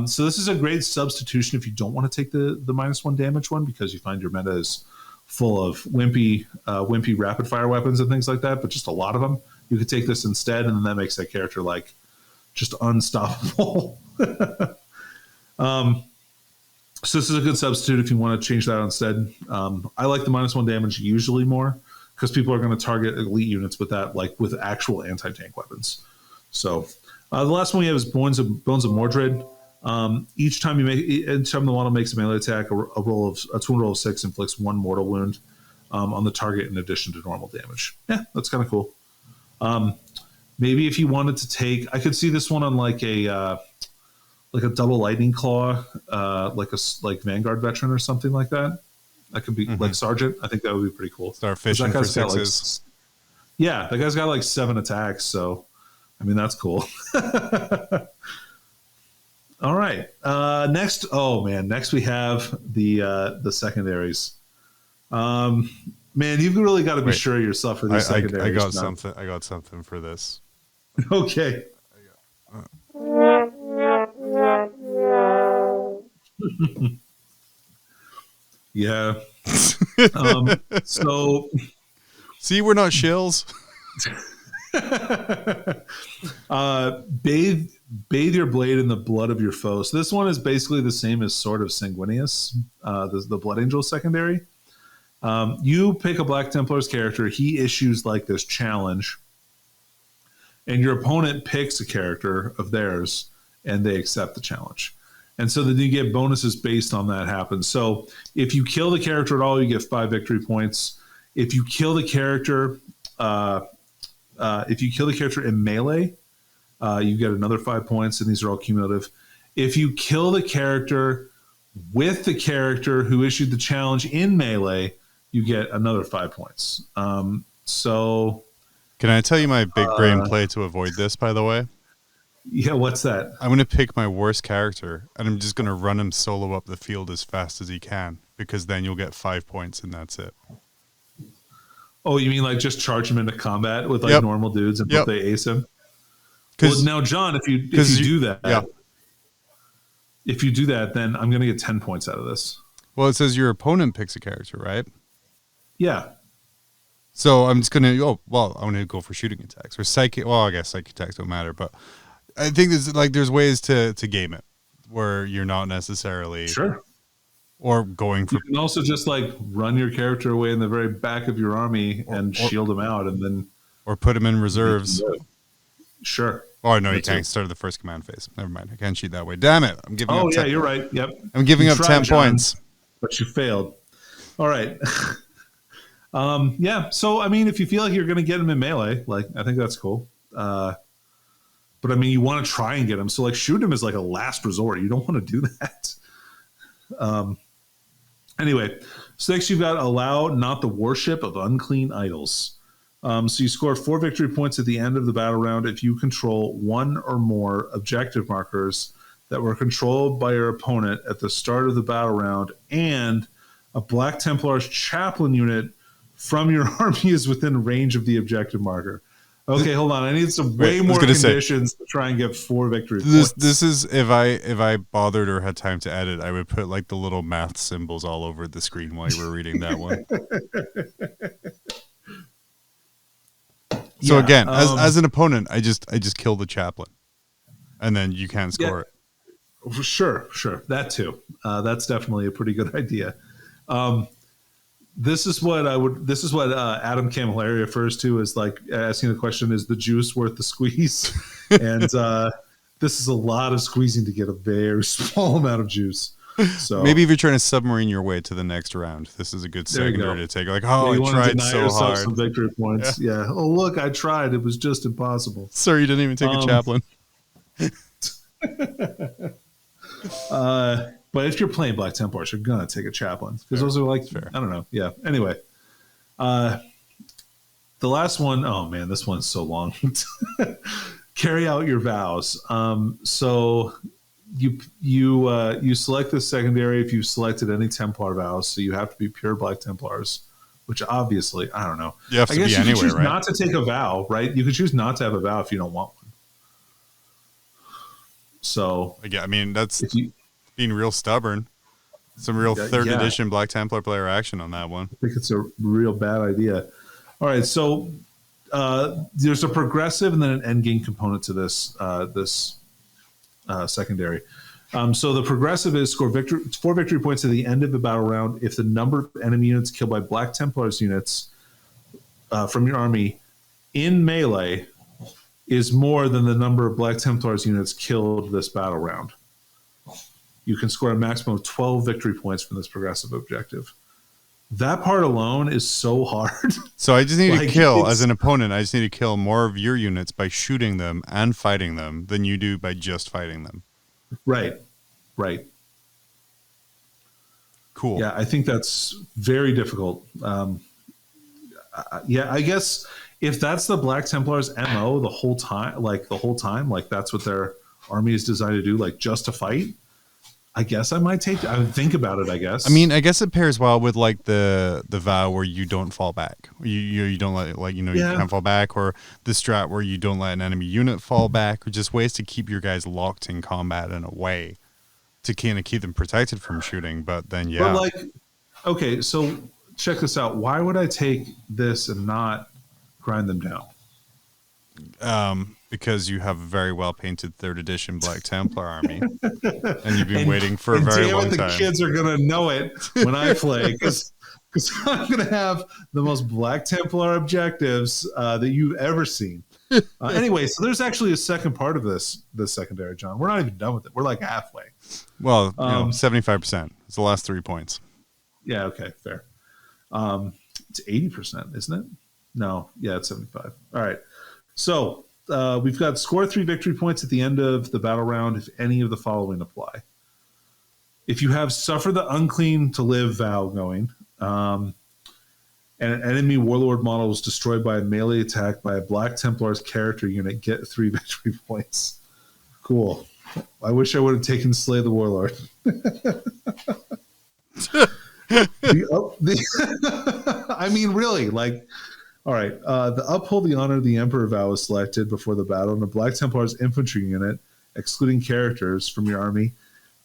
So this is a great substitution if you don't want to take the -1 damage one because you find your meta is full of wimpy rapid fire weapons and things like that, but just a lot of them. You could take this instead, and then that makes that character like just unstoppable. So this is a good substitute if you want to change that instead. I like the -1 damage usually more, because people are going to target elite units with that, like with actual anti-tank weapons. So the last one we have is Bones of Mordred. Each time the model makes a melee attack, a twin roll of 6 inflicts 1 mortal wound on the target in addition to normal damage. Yeah, that's kind of cool. Maybe if you wanted to take, I could see this one on like a double lightning claw, like Vanguard veteran or something like that. That could be like Sergeant. I think that would be pretty cool. Start fishing for 6s. Yeah, that guy's got like 7 attacks, so I mean that's cool. All right. Next we have the secondaries. Man, you've really got to be sure of yourself for these secondaries. I got something. I got something for this. Okay. Yeah. So see, we're not shills. Bathe your blade in the blood of your foe. So this one is basically the same as Sword of Sanguinius, the Blood Angel secondary. You pick a Black Templars character, he issues like this challenge, and your opponent picks a character of theirs, and they accept the challenge. And so then you get bonuses based on that happen. So if you kill the character at all, you get 5 victory points. If you kill the character, in melee, you get another 5 points, and these are all cumulative. If you kill the character with the character who issued the challenge in melee, you get another 5 points. So, can I tell you my big brain play to avoid this, by the way? Yeah, what's that? I'm going to pick my worst character, and I'm just going to run him solo up the field as fast as he can, because then you'll get 5 points, and that's it. Oh, you mean like just charge him into combat with like normal dudes and they ace him? Well, now, John, if you do that, if you do that, then I'm going to get 10 points out of this. Well, it says your opponent picks a character, right? Yeah. So I'm just going to, I'm going to go for shooting attacks or psychic. Well, I guess psychic attacks don't matter, but I think there's ways to game it where you're not necessarily or going for. You can also just like run your character away in the very back of your army and shield him out, and then or put him in reserves. Sure. Oh no, you can't start the first command phase. Never mind, I can't cheat that way. Damn it! I'm giving. Oh yeah, you're right. Yep. I'm giving up 10 points, but you failed. All right. Yeah. So I mean, if you feel like you're going to get him in melee, like I think that's cool. But I mean, you want to try and get him. So like shoot him is like a last resort. You don't want to do that. Anyway, so next you've got allow not the worship of unclean idols. So you score 4 victory points at the end of the battle round if you control one or more objective markers that were controlled by your opponent at the start of the battle round, and a Black Templar's chaplain unit from your army is within range of the objective marker. Okay, hold on. I need some way more conditions to try and get 4 victory points. This is if I bothered or had time to edit, I would put like the little math symbols all over the screen while you were reading that one. So again, as an opponent, I just kill the chaplain, and then you can't score it. Sure, that too. That's definitely a pretty good idea. This is what Adam Camilleri refers to as like asking the question: is the juice worth the squeeze? And this is a lot of squeezing to get a very small amount of juice. So maybe if you're trying to submarine your way to the next round, this is a good secondary to take. Like, I tried so hard. Some victory points. Yeah. Oh, look, I tried. It was just impossible. Sir, you didn't even take a chaplain. But if you're playing Black Templars, you're gonna take a chaplain because those are like I don't know. Yeah. Anyway, the last one. Oh man, this one's so long. Carry out your vows. So you select the secondary if you selected any Templar vows. So you have to be pure Black Templars, which obviously I don't know. You have to be anywhere, choose right? Not to take a vow, right? You can choose not to have a vow if you don't want one. So yeah, I mean that's being real stubborn. Some real third edition Black Templar player action on that one. I think it's a real bad idea. All right, so there's a progressive and then an end game component to this secondary. So the progressive is score 4 victory points at the end of the battle round if the number of enemy units killed by Black Templars units from your army in melee is more than the number of Black Templars units killed this battle round. You can score a maximum of 12 victory points from this progressive objective. That part alone is so hard. So I just need to kill, as an opponent, I just need to kill more of your units by shooting them and fighting them than you do by just fighting them. Right. Cool. Yeah, I think that's very difficult. I guess if that's the Black Templars' MO the whole time, like that's what their army is designed to do, like just to fight, I guess I would think about it, I guess. I mean, I guess it pairs well with like the vow where you don't fall back. You don't let it, you can't fall back, or the strat where you don't let an enemy unit fall back, or just ways to keep your guys locked in combat in a way to kind of keep them protected from shooting. But then, But okay, so check this out. Why would I take this and not grind them down? Because you have a very well painted 3rd edition Black Templar army, and you've been waiting for a very long time. The kids are gonna know it when I play because I'm gonna have the most Black Templar objectives that you've ever seen. Anyway, so there's actually a second part of this secondary, John. We're not even done with it. We're like halfway. Well, 75%. It's the last 3 points. Yeah. Okay. Fair. It's 80%, isn't it? No. Yeah, it's 75. All right. So we've got score 3 victory points at the end of the battle round if any of the following apply. if you have Suffer the Unclean to Live vow going, and an enemy warlord model was destroyed by a melee attack by a Black Templars character unit, get 3 victory points. Cool. I wish I would have taken Slay the Warlord. I mean, really, like, all right. The Uphold the Honor of the Emperor vow was selected before the battle, and the Black Templars infantry unit, excluding characters from your army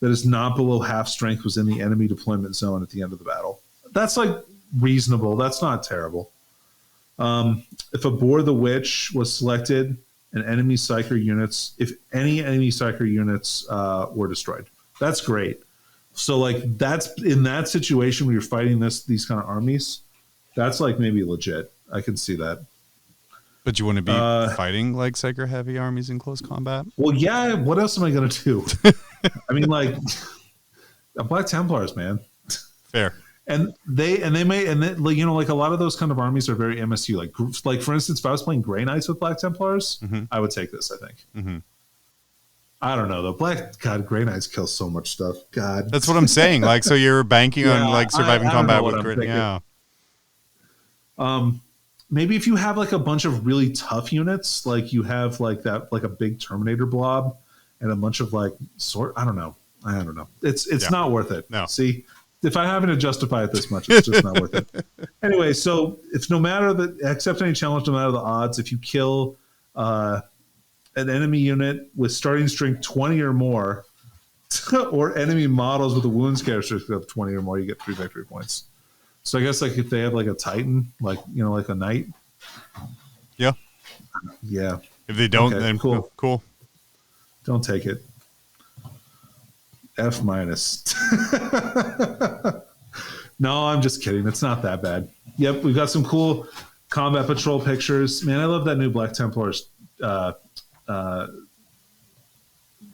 that is not below half strength, was in the enemy deployment zone at the end of the battle. That's like reasonable. That's not terrible. If Abhor the Witch was selected, and enemy psyker units, if any enemy psyker units were destroyed, that's great. So like that's in that situation where you're fighting these kind of armies, that's like maybe legit. I can see that. But you want to be fighting like psyker heavy armies in close combat? Well, yeah. What else am I going to do? I mean, like Black Templars, man. Fair. And they you know, like a lot of those kind of armies are very MSU. Like for instance, if I was playing Grey Knights with Black Templars, I would take this. I think. I don't know though. Grey Knights kill so much stuff. God, that's what I'm saying. Like, so you're banking on like surviving combat with Grey. Yeah. Maybe if you have like a bunch of really tough units, like you have like that, like a big Terminator blob and a bunch of like I don't know. It's not worth it. No. See. If I haven't to justify it this much, it's just not worth it. Anyway, so it's accept any challenge, no matter the odds. If you kill an enemy unit with starting strength 20 or more, or enemy models with a wounds characteristic of 20 or more, you get 3 victory points. So I guess like if they have like a Titan, like, you know, like a Knight. Yeah. Yeah. If they don't, then cool. Don't take it. F-. No, I'm just kidding. It's not that bad. Yep, we've got some cool combat patrol pictures. Man, I love that new Black Templars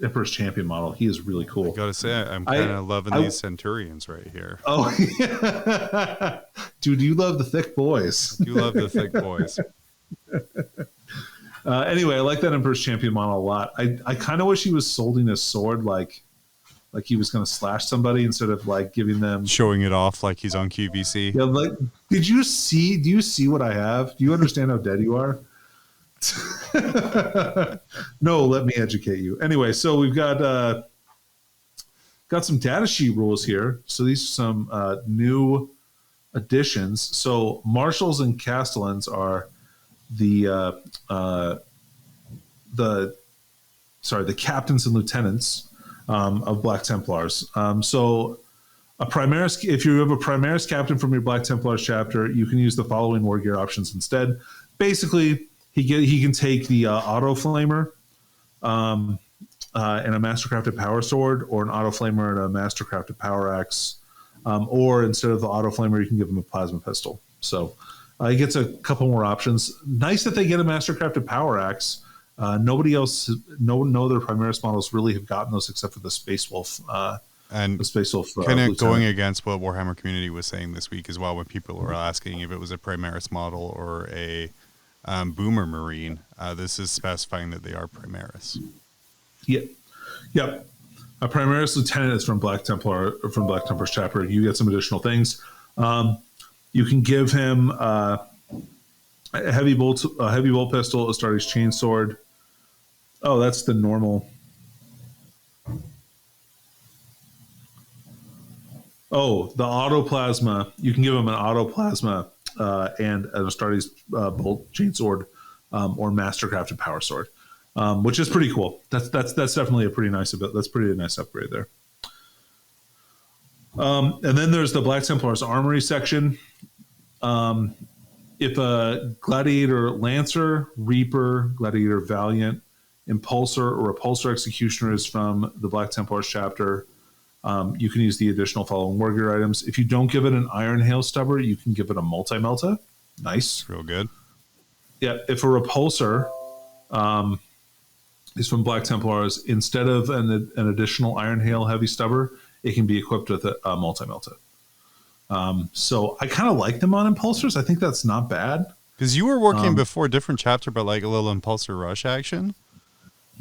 Emperor's Champion model. He is really cool. I gotta say, I'm kind of loving these Centurions right here. Oh, yeah. Dude, you love the thick boys. I do love the thick boys. Anyway, I like that Emperor's Champion model a lot. I kind of wish he was holding his sword like he was going to slash somebody instead of like giving them showing it off like he's on QVC. Yeah, like do you see what I have? Do you understand how dead you are? No, let me educate you. Anyway, so we've got some data sheet rules here. So these are some new additions. So marshals and castellans are the captains and lieutenants of Black Templars. So a Primaris, if you have a Primaris captain from your Black Templars chapter, you can use the following war gear options instead. Basically, he can take the Auto Flamer and a Mastercrafted Power Sword, or an Auto Flamer and a Mastercrafted Power Axe, or instead of the Auto Flamer, you can give him a Plasma Pistol. So he gets a couple more options. Nice that they get a Mastercrafted Power Axe. Nobody else, no other Primaris models really have gotten those except for the Space Wolf. And the Space Wolf, kind of going against what Warhammer community was saying this week as well, when people were asking if it was a Primaris model or a Boomer Marine. This is specifying that they are Primaris. Yep. A Primaris Lieutenant is from Black Templars chapter. You get some additional things. You can give him a heavy bolt pistol, a Astartes chainsword. Oh, that's the normal. Oh, the Autoplasma. You can give him an Autoplasma and an Astartes bolt chainsword or Mastercrafted Power Sword, which is pretty cool. That's definitely a pretty nice upgrade there. And then there's the Black Templars Armory section. If a Gladiator Lancer, Reaper, Gladiator Valiant, Impulsor, or Repulsor Executioner is from the Black Templars chapter, you can use the additional following war gear items. If you don't give it an Iron Hail Stubber, you can give it a Multi-Melta. Nice. Real good. Yeah, if a Repulsor is from Black Templars, instead of an additional Iron Hail Heavy Stubber, it can be equipped with a Multi-Melta. So I kind of like them on Impulsors. I think that's not bad. Because you were working before a different chapter, but like a little Impulsor Rush action.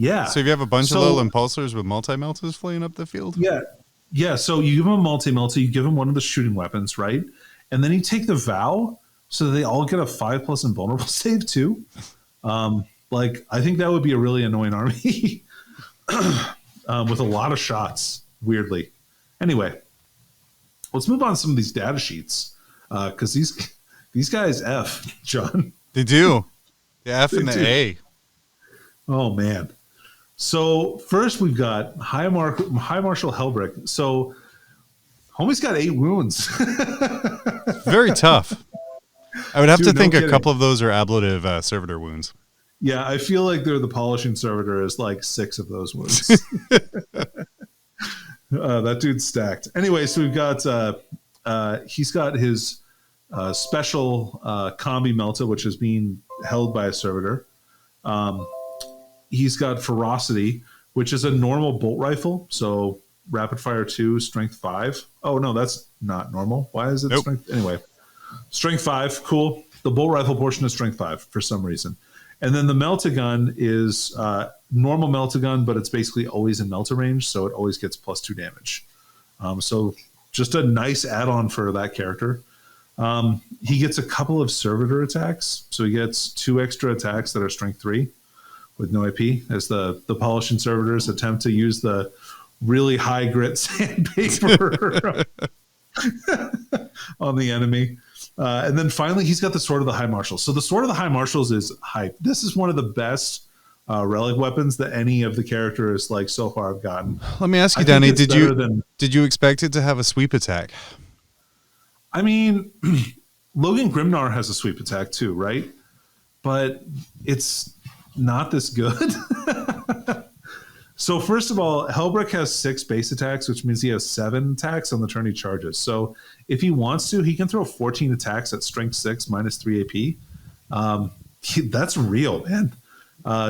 Yeah. So if you have a bunch of little Impulsors with Multi-Meltas flying up the field? Yeah. Yeah, so you give them a multi-multi, you give them one of the shooting weapons, right? And then you take the vow, so they all get a 5+ invulnerable save too. I think that would be a really annoying army with a lot of shots, weirdly. Anyway, let's move on to some of these data sheets because these guys F, John. They do. The F and the A. Oh, man. So first we've got High Marshal Helbrick. So homie's got 8 wounds. Very tough. I would have to think a couple of those are ablative servitor wounds. Yeah, I feel like they're the polishing servitor is like 6 of those wounds. That dude's stacked. Anyway, so we've got he's got his special combi melta, which is being held by a servitor. He's got Ferocity, which is a normal bolt rifle. So rapid fire 2, strength 5. Oh, no, that's not normal. Why is it strength? Anyway, strength 5. Cool. The bolt rifle portion is strength 5 for some reason. And then the melta gun is normal melta gun, but it's basically always in melta range. So it always gets +2 damage. So just a nice add-on for that character. He gets a couple of servitor attacks. So he gets 2 extra attacks that are strength 3. With no AP, as the polishing servitors attempt to use the really high grit sandpaper on the enemy. And then finally, he's got the Sword of the High Marshals. So the Sword of the High Marshals is hype. This is one of the best relic weapons that any of the characters like so far have gotten. Let me ask you, Danny, did you expect it to have a sweep attack? I mean, Logan Grimnar has a sweep attack too, right? But it's not this good. So first of all, Helbrick has 6 base attacks, which means he has 7 attacks on the turn he charges. So if he wants to, he can throw 14 attacks at strength 6 -3 AP. That's real, man.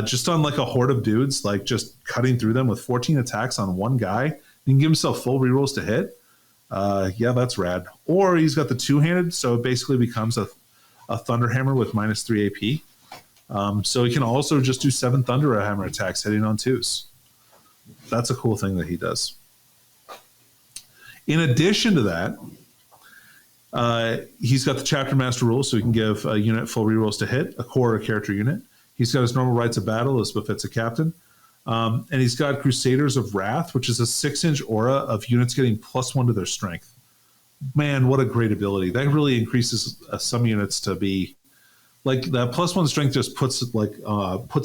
Just on like a horde of dudes, like just cutting through them with 14 attacks on one guy. He can give himself full rerolls to hit. Yeah, that's rad. Or he's got the 2-handed, so it basically becomes a Thunderhammer with -3 AP. So he can also just do 7 Thunderhammer attacks hitting on 2s. That's a cool thing that he does. In addition to that, he's got the Chapter Master rule, so he can give a unit full rerolls to hit, a core or a character unit. He's got his normal rights of battle as befits a captain. And he's got Crusaders of Wrath, which is a 6-inch aura of units getting +1 to their strength. Man, what a great ability. That really increases some units to be like that +1 strength just puts a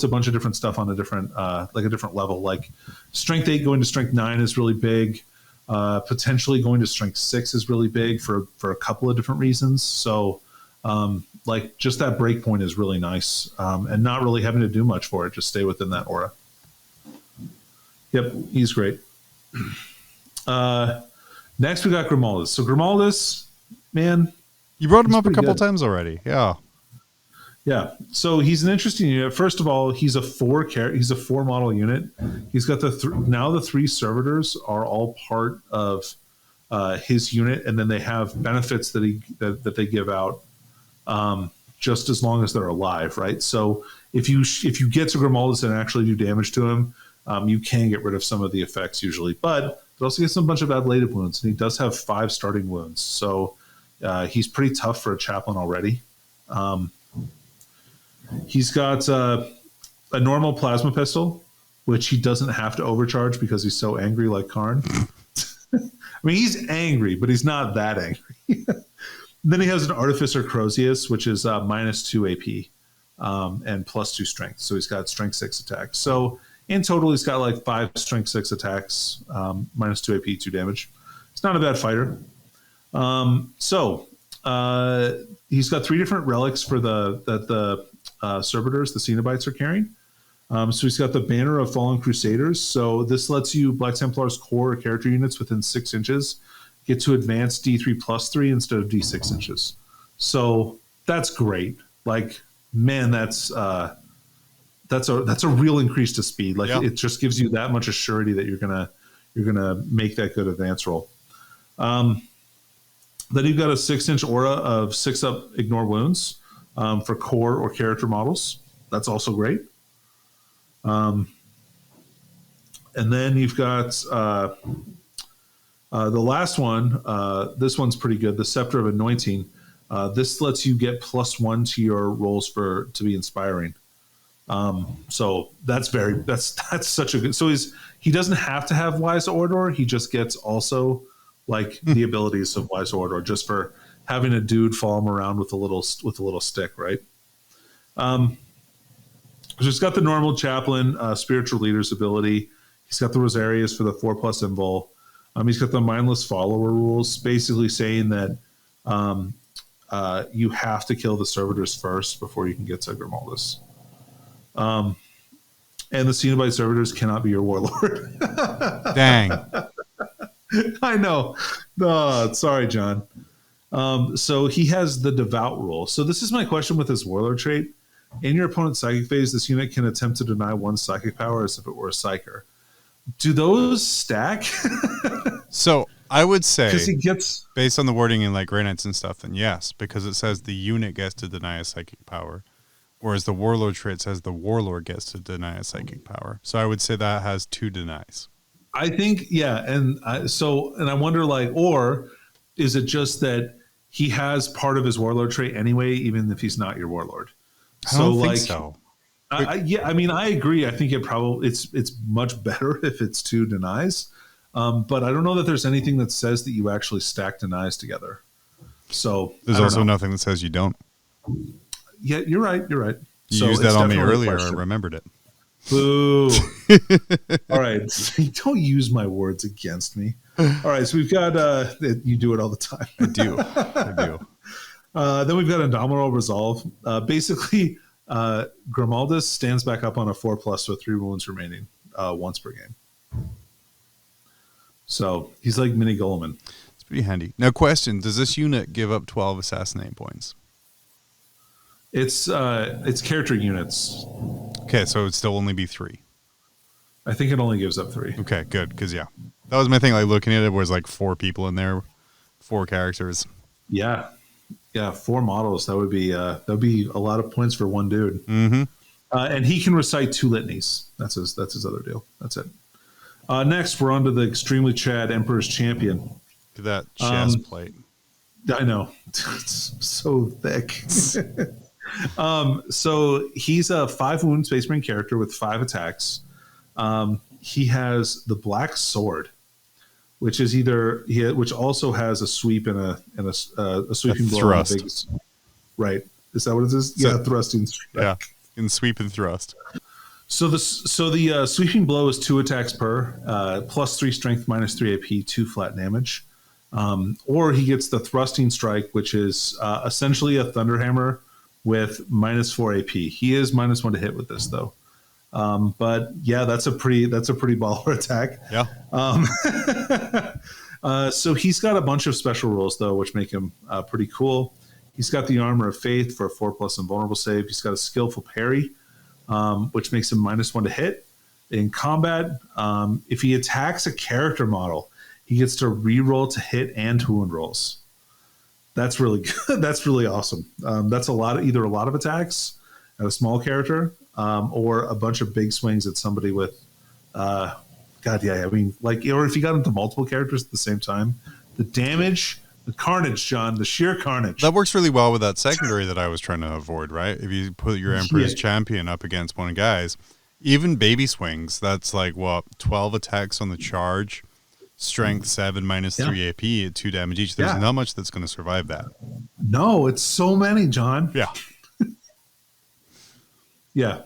bunch of different stuff on a different like a different level. Like strength 8 going to strength 9 is really big. Potentially going to strength 6 is really big for a couple of different reasons. So like just that break point is really nice, and not really having to do much for it. Just stay within that aura. Yep, he's great. Next we got Grimaldus. So Grimaldus, man, you brought him up a couple times already. Yeah. Yeah, so he's an interesting unit. First of all, he's a 4 model unit. He's got now the 3 servitors are all part of his unit, and then they have benefits that they give out just as long as they're alive, right? So if you get to Grimaldus and actually do damage to him, you can get rid of some of the effects usually, but it also gets a bunch of ablative wounds, and he does have 5 starting wounds, so he's pretty tough for a chaplain already. He's got a normal plasma pistol, which he doesn't have to overcharge because he's so angry like Karn. I mean, he's angry, but he's not that angry. Then he has an Artificer Crozius, which is -2 AP and +2 strength. So he's got strength 6 attacks. So in total, he's got like 5 strength 6 attacks, -2 AP, 2 damage. It's not a bad fighter. He's got 3 different relics for the servitors, the Cenobites, are carrying. So he's got the Banner of Fallen Crusaders. So this lets you Black Templars core or character units within 6 inches get to advance D3+3 instead of D6 inches. So that's great. Like, man, that's a real increase to speed. Like, It just gives you that much assurity that you're gonna make that good advance roll. Then you've got a 6-inch aura of 6-up ignore wounds for core or character models. That's also great. And then you've got The last one, this one's pretty good. The Scepter of Anointing. This lets you get +1 to your rolls to be inspiring. So that's such a good. So he doesn't have to have Wise Order. He just gets also like the abilities of Wise Order just for having a dude follow him around with a little stick, right? So he's got the normal chaplain, spiritual leader's ability. He's got the Rosarius for the 4+ invul. He's got the mindless follower rules, basically saying that you have to kill the servitors first before you can get to Grimaldus. And the Cenobite servitors cannot be your warlord. Dang. I know. Sorry, John. So he has the Devout rule. So this is my question with his Warlord trait. In your opponent's psychic phase, this unit can attempt to deny one psychic power as if it were a psyker. Do those stack? So I would say, because he gets, based on the wording in like Grey Knights and stuff, then yes, because it says the unit gets to deny a psychic power, whereas the Warlord trait says the Warlord gets to deny a psychic power. So I would say that has 2 denies. I think, yeah, and I wonder, like, or is it just that he has part of his Warlord trait anyway, even if he's not your Warlord? I don't think so. Yeah, I mean, I agree. I think it's much better if it's 2 denies, but I don't know that there's anything that says that you actually stack denies together. So there's also nothing that says you don't. Yeah, you're right. You used that on me earlier. I remembered it. Boo. All right. Don't use my words against me. All right. So we've got, you do it all the time. I do. Then we've got Indomitable Resolve. Basically, Grimaldus stands back up on a 4+ with 3 wounds remaining once per game. So he's like mini Goleman. It's pretty handy. Now, question: does this unit give up 12 assassinate points? It's character units. Okay, so it'd still only be 3. I think it only gives up 3. Okay, good, because that was my thing. Like looking at it, was like 4 people in there, 4 characters. Yeah, 4 models. That would be a lot of points for one dude. Mm-hmm. And he can recite 2 litanies. That's his other deal. That's it. Next, we're on to the extremely Chad Emperor's Champion. Look at that chest plate. I know. It's so thick. So he's a 5 wound Space Marine character with 5 attacks. He has the Black Sword, which is which also has a sweep and a sweeping blow. Thrust. Right. Is that what it is? Yeah, thrusting strike. Yeah, in sweep and thrust. So the sweeping blow is 2 attacks per, +3 strength, -3 AP, 2 flat damage. Or he gets the thrusting strike, which is essentially a Thunderhammer with -4 AP. He is -1 to hit with this though. But yeah, that's a pretty baller attack. Yeah. So he's got a bunch of special rules though, which make him pretty cool. He's got the Armor of Faith for a 4+ invulnerable save. He's got a skillful parry, which makes him -1 to hit in combat. If he attacks a character model, he gets to re-roll to hit and to wound rolls. That's really good. That's really awesome. That's either a lot of attacks at a small character, or a bunch of big swings at somebody with, or if you got into multiple characters at the same time, the damage, the carnage, John, the sheer carnage. That works really well with that secondary that I was trying to avoid, right? If you put your Emperor's Champion up against one of guys, even baby swings, that's like, 12 attacks on the charge, strength 7, -3 AP at 2 damage each. There's not much that's going to survive that. No, it's so many, John. Yeah. Yeah.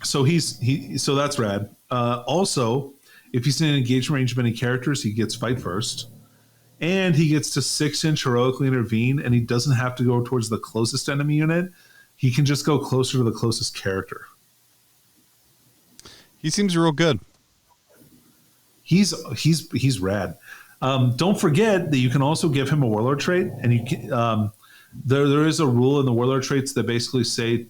So so that's rad. Also, if he's in an engagement range of any characters, he gets fight first. And he gets to 6-inch heroically intervene, and he doesn't have to go towards the closest enemy unit. He can just go closer to the closest character. He seems real good. He's rad. Don't forget that you can also give him a Warlord trait, and you can, there is a rule in the Warlord traits that basically say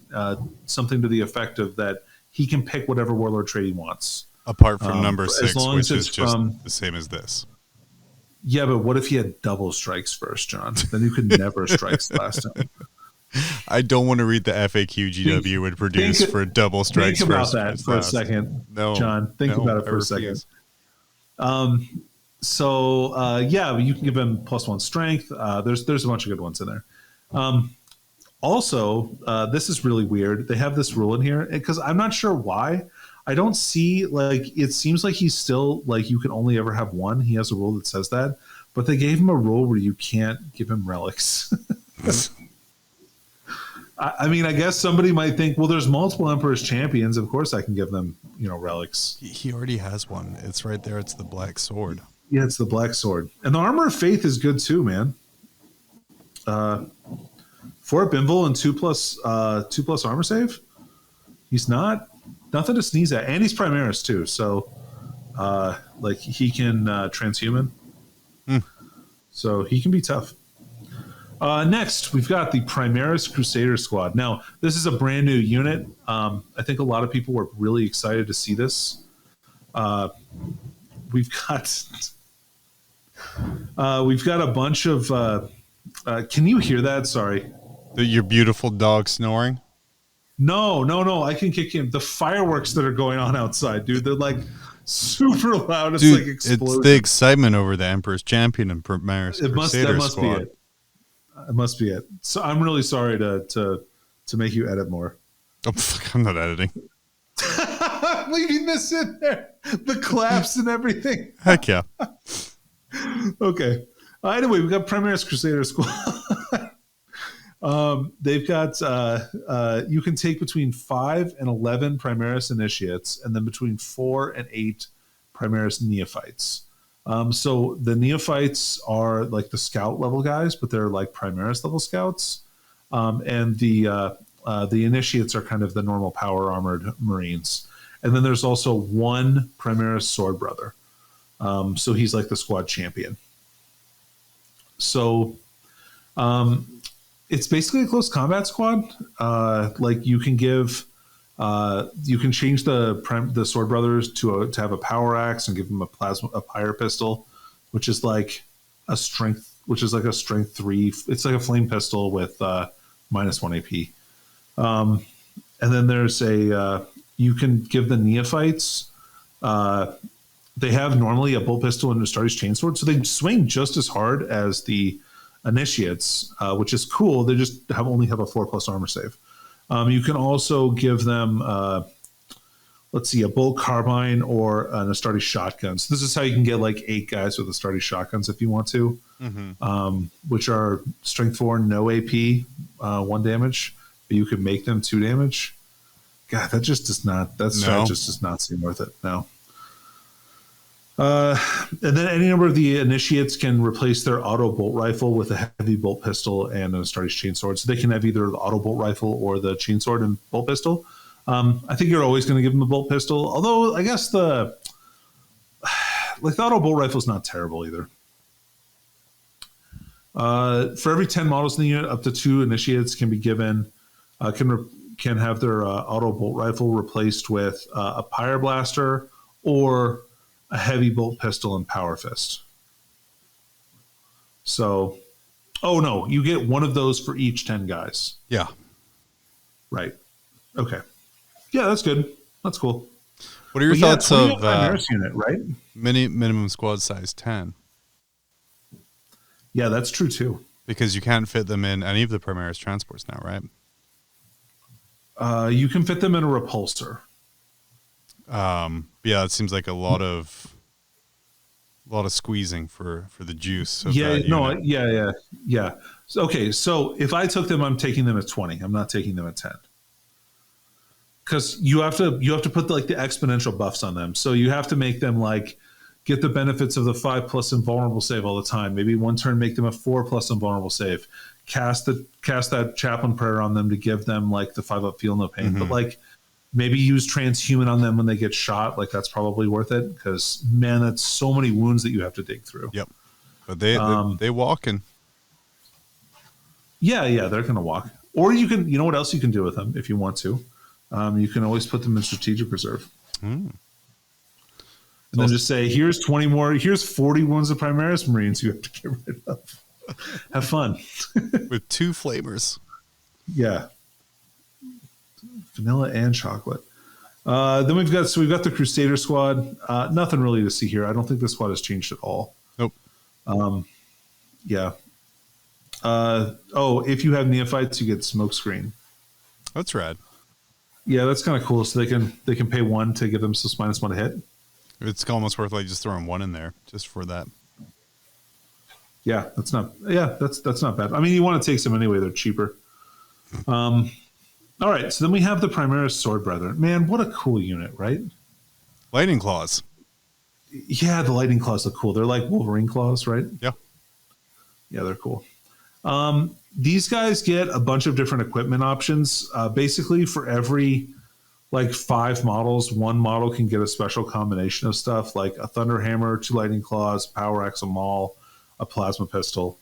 something to the effect of that he can pick whatever Warlord trait he wants. Apart from number 6, which is just the same as this. Yeah, but what if he had double strikes first, John? Then you could never strikes last time. I don't want to read the FAQ GW would produce for double strikes. Think about that for a second, John. Think about it for a second. So yeah, you can give him +1 strength. There's a bunch of good ones in there. Also, this is really weird. They have this rule in here because I'm not sure why. I don't see, like, it seems like he's still, like, you can only ever have one. He has a rule that says that, but they gave him a rule where you can't give him relics. I mean, I guess somebody might think, well, there's multiple Emperor's champions. Of course I can give them, relics. He already has one. It's right there. It's the Black Sword. Yeah, it's the Black Sword. And the Armor of Faith is good too, man. 4 Bimble and 2+ armor save. He's nothing to sneeze at. And he's Primaris too. So, like, he can transhuman. So he can be tough. Next, we've got the Primaris Crusader Squad. Now, this is a brand new unit. I think a lot of people were really excited to see this. We've got a bunch of. Can you hear that? Sorry. Your beautiful dog snoring? No. I can kick him. The fireworks that are going on outside, dude. They're like super loud. It's dude, like exploding. It's the excitement over the Emperor's Champion and Primaris Crusader Squad. It must be it. So I'm really sorry to make you edit more. Oh, fuck, I'm not editing. Leaving this in there. The claps and everything. Heck yeah. Okay. Anyway, we've got Primaris Crusader Squad. They've got you can take between 5 and 11 Primaris Initiates, and then between 4 and 8 Primaris Neophytes. So the Neophytes are like the scout level guys, but they're like Primaris level scouts. And the Initiates are kind of the normal power armored Marines. And then there's also one Primaris Sword Brother. So he's like the squad champion. So it's basically a close combat squad. Like you can change the Sword Brothers to have a power axe and give them a pyre pistol, which is like a strength 3. It's like a flame pistol with -1 AP. And then there's you can give the Neophytes. They have normally a bolt pistol and a Astartes chainsword, so they swing just as hard as the Initiates, which is cool. They just only have a 4+ armor save. You can also give them, a bolt carbine or an Astartes shotgun. So this is how you can get like 8 guys with Astartes shotguns if you want to, which are strength 4, no AP, 1 damage, but you can make them 2 damage. God, that just does not. That strat just does not seem worth it. No. And then any number of the Initiates can replace their auto bolt rifle with a heavy bolt pistol and an Astartes chainsword. So they can have either the auto bolt rifle or the chainsword and bolt pistol. I think you're always going to give them a bolt pistol, although I guess the auto bolt rifle is not terrible either. For every 10 models in the unit, up to 2 Initiates can be given. Can have their auto bolt rifle replaced with a pyre blaster or a heavy bolt pistol and power fist. So, no, you get one of those for each 10 guys. Yeah. Right. Okay. Yeah, that's good. That's cool. What are your thoughts of unit, right? Minimum squad size 10? Yeah, that's true too. Because you can't fit them in any of the Primaris transports now, right? You can fit them in a repulsor. Yeah, it seems like a lot of squeezing for the juice. Of yeah. that Yeah. Okay, so if I took them, I'm taking them at 20. I'm not taking them at 10. Because you have to put like the exponential buffs on them. So you have to make them like get the benefits of the 5+ invulnerable save all the time. Maybe one turn make them a 4+ invulnerable save. Cast that chaplain prayer on them to give them like the 5+ feel no pain. But like maybe use transhuman on them when they get shot. Like that's probably worth it because man, that's so many wounds that you have to dig through. Yep. But they walking. Yeah, they're gonna walk. Or you can, you know what else you can do with them if you want to. You can always put them in strategic reserve. And then just say, here's 20 more, here's 40 wounds of Primaris Marines you have to get rid of. Have fun. With 2 flavors. Yeah. Vanilla and chocolate. Then we've got the Crusader Squad. Nothing really to see here. I don't think the squad has changed at all. Nope. Yeah. If you have neophytes, you get smoke screen. That's rad. Yeah, that's kind of cool. So they can pay 1 to give them -1 to hit. It's almost worth like just throwing 1 in there just for that. Yeah, that's not bad. I mean, you want to take some anyway; they're cheaper. All right, so then we have the Primaris Sword Brethren. Man, what a cool unit, right? Lightning Claws. Yeah, the Lightning Claws look cool. They're like Wolverine claws, right? Yeah. Yeah, they're cool. These guys get a bunch of different equipment options. Basically, for every 5 models, 1 model can get a special combination of stuff, like a Thunder Hammer, 2 Lightning Claws, Power Axe, a Maul, a Plasma Pistol.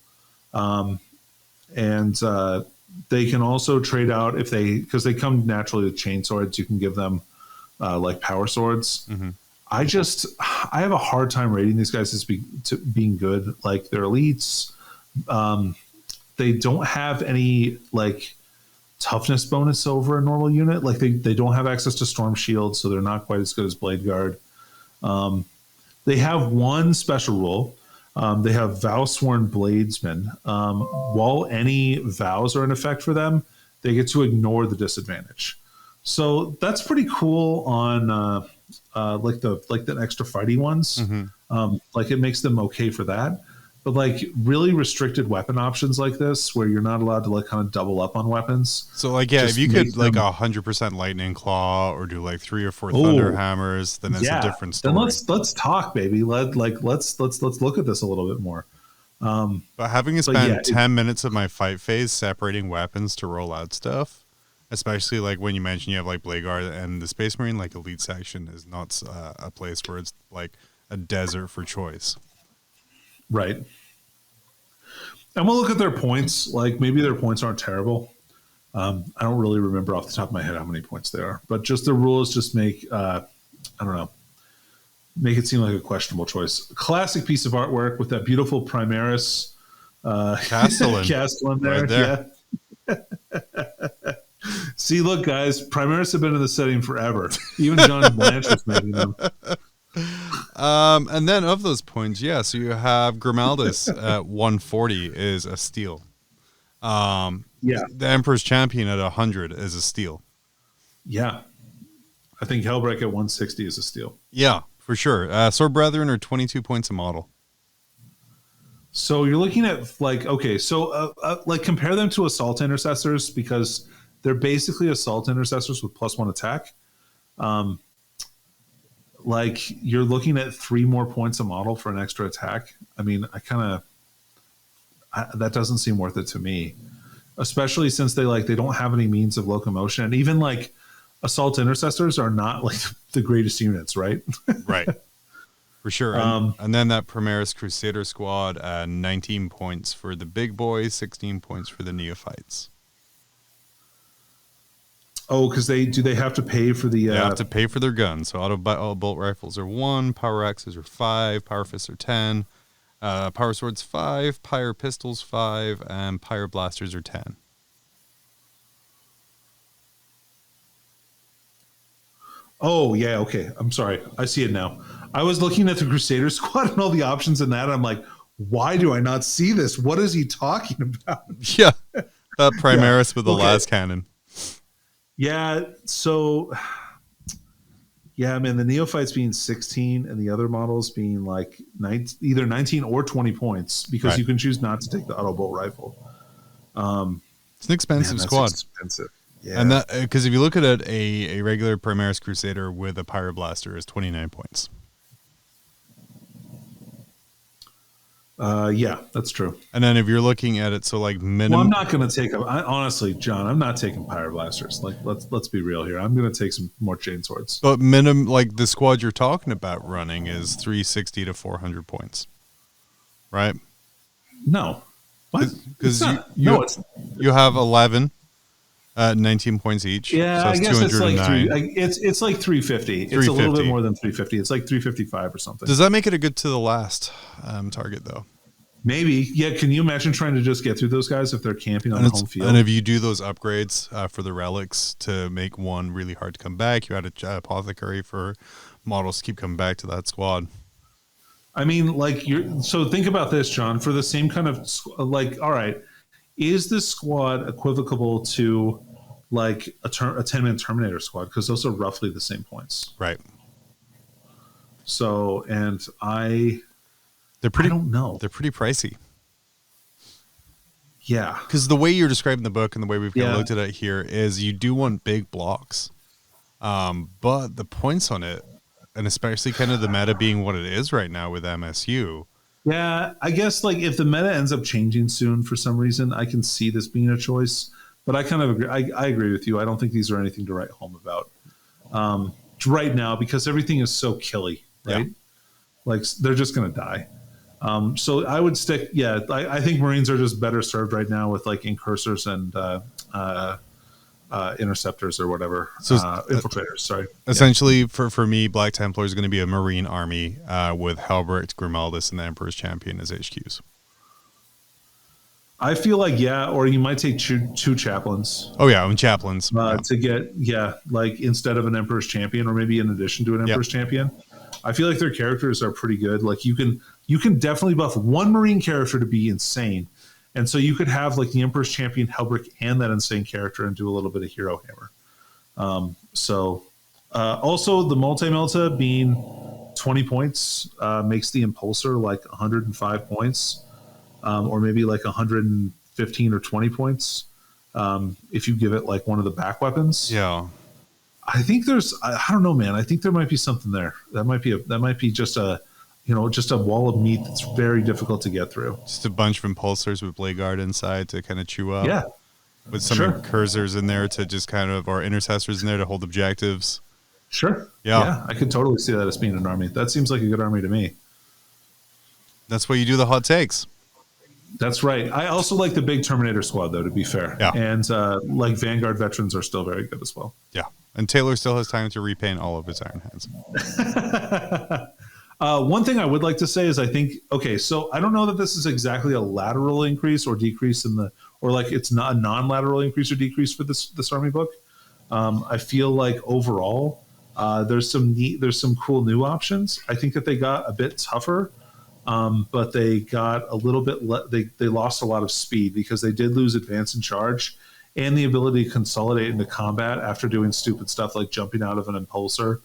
They can also trade out because they come naturally with chain swords. You can give them power swords. Mm-hmm. I have a hard time rating these guys as being good. Like, they're elites. They don't have any toughness bonus over a normal unit. Like, they don't have access to Storm Shield, so they're not quite as good as Blade Guard. They have 1 special rule. They have Vow-Sworn Bladesman. While any vows are in effect for them, they get to ignore the disadvantage. So that's pretty cool on the extra fighty ones. Mm-hmm. It makes them okay for that. But really restricted weapon options like this, where you're not allowed to kind of double up on weapons. So if you could 100% Lightning Claw or do 3 or 4 Thunder Hammers, then it's a different story. Then let's talk, baby. Let's look at this a little bit more. But having to spend 10 minutes of my fight phase separating weapons to roll out stuff, especially when you mentioned you have Blade Guard and the Space Marine, Elite section is not a place where it's a desert for choice. Right. And we'll look at their points. Maybe their points aren't terrible. I don't really remember off the top of my head how many points they are. But just the rules just make, make it seem like a questionable choice. Classic piece of artwork with that beautiful Primaris Castellan there. Right there. Yeah. See, look, guys, Primaris have been in the setting forever. Even John Blanche was making them. And then of those points, so you have Grimaldus at 140 is a steal. The Emperor's Champion at 100 is a steal. Yeah. I think Hellbreak at 160 is a steal. Yeah, for sure. Sword Brethren are 22 points a model. So you're looking at compare them to Assault Intercessors, because they're basically Assault Intercessors with +1 attack. You're looking at 3 more points a model for an extra attack. I mean, that doesn't seem worth it to me, especially since they don't have any means of locomotion, and even Assault Intercessors are not the greatest units, right? Right, for sure. And then that Primaris Crusader Squad, 19 points for the big boys, 16 points for the neophytes. Oh, because they have to pay for the... They have to pay for their guns. So auto bolt rifles are 1, power axes are 5, power fists are 10, power swords 5, pyre pistols 5, and pyre blasters are 10. Oh, yeah, okay. I'm sorry. I see it now. I was looking at the Crusader Squad and all the options in that, and I'm like, why do I not see this? What is he talking about? Yeah, that Primaris with the las cannon. Yeah, so, man, the neophytes being 16 and the other models being either 19 or 20 points, because you can choose not to take the auto bolt rifle. It's an expensive squad. Expensive. Yeah. And that, because if you look at it, a regular Primaris Crusader with a Pyre Blaster is 29 points. Yeah, that's true. And then if you're looking at it, so minimum. Well, I'm not going to take honestly, John, I'm not taking Pyre Blasters. Let's be real here. I'm going to take some more chain swords. But minimum, the squad you're talking about running is 360 to 400 points, right? No, because you have 11. 19 points each. Yeah, so I guess it's 209. it's 350. It's a little bit more than 350. It's 355 or something. Does that make it a good to the last target though? Maybe. Yeah, can you imagine trying to just get through those guys if they're camping on the home field? And if you do those upgrades for the relics to make one really hard to come back, you add a apothecary for models to keep coming back to that squad. I mean, like, so think about this, John, for the same kind of, like, all right, is this squad equivocable to, like, a 10-man Terminator squad? Because those are roughly the same points. Right. So, and I don't know. They're pretty pricey. Yeah. Because the way you're describing the book and the way we've kind of looked at it here is you do want big blocks. But the points on it, and especially kind of the meta being what it is right now with MSU. Yeah, I guess, like, if the meta ends up changing soon for some reason, I can see this being a choice. But I kind of agree. I agree with you. I don't think these are anything to write home about right now, because everything is so killy, right? Yeah. Like, they're just going to die. So I would stick. Yeah, I think Marines are just better served right now with, like, incursors and interceptors or whatever. So infiltrators. Sorry. Essentially, for me, Black Templar is going to be a Marine army with Halbert, Grimaldus, and the Emperor's Champion as HQs. I feel like, or you might take two chaplains. Oh yeah, and chaplains to get like, instead of an Emperor's Champion, or maybe in addition to an Emperor's Champion. I feel like their characters are pretty good. Like, you can definitely buff one Marine character to be insane, and so you could have, like, the Emperor's Champion, Helbrick, and that insane character, and do a little bit of Hero Hammer. Also the multi-melta being 20 points makes the Impulsor like 105 points. Or maybe like 115 or 20 points if you give it, like, one of the back weapons. Yeah, I think I don't know, man. I think there might be something there. That might be just a wall of meat that's very difficult to get through. Just a bunch of Impulsors with Blade Guard inside to kind of chew up. Yeah, with some incursors in there to just kind of, or intercessors in there to hold objectives. Sure. Yeah, I could totally see that as being an army. That seems like a good army to me. That's why you do the hot takes. That's right. I also like the big Terminator squad, though, to be fair. Yeah. And like, Vanguard veterans are still very good as well. Yeah. And Taylor still has time to repaint all of his Iron Hands. One thing I would like to say is, I think, so I don't know that this is exactly a lateral increase or decrease or like it's not a non-lateral increase or decrease for this army book. I feel like overall there's some cool new options. I think that they got a bit tougher. But they got a little bit. They lost a lot of speed because they did lose advance and charge, and the ability to consolidate into combat after doing stupid stuff like jumping out of an impulsor,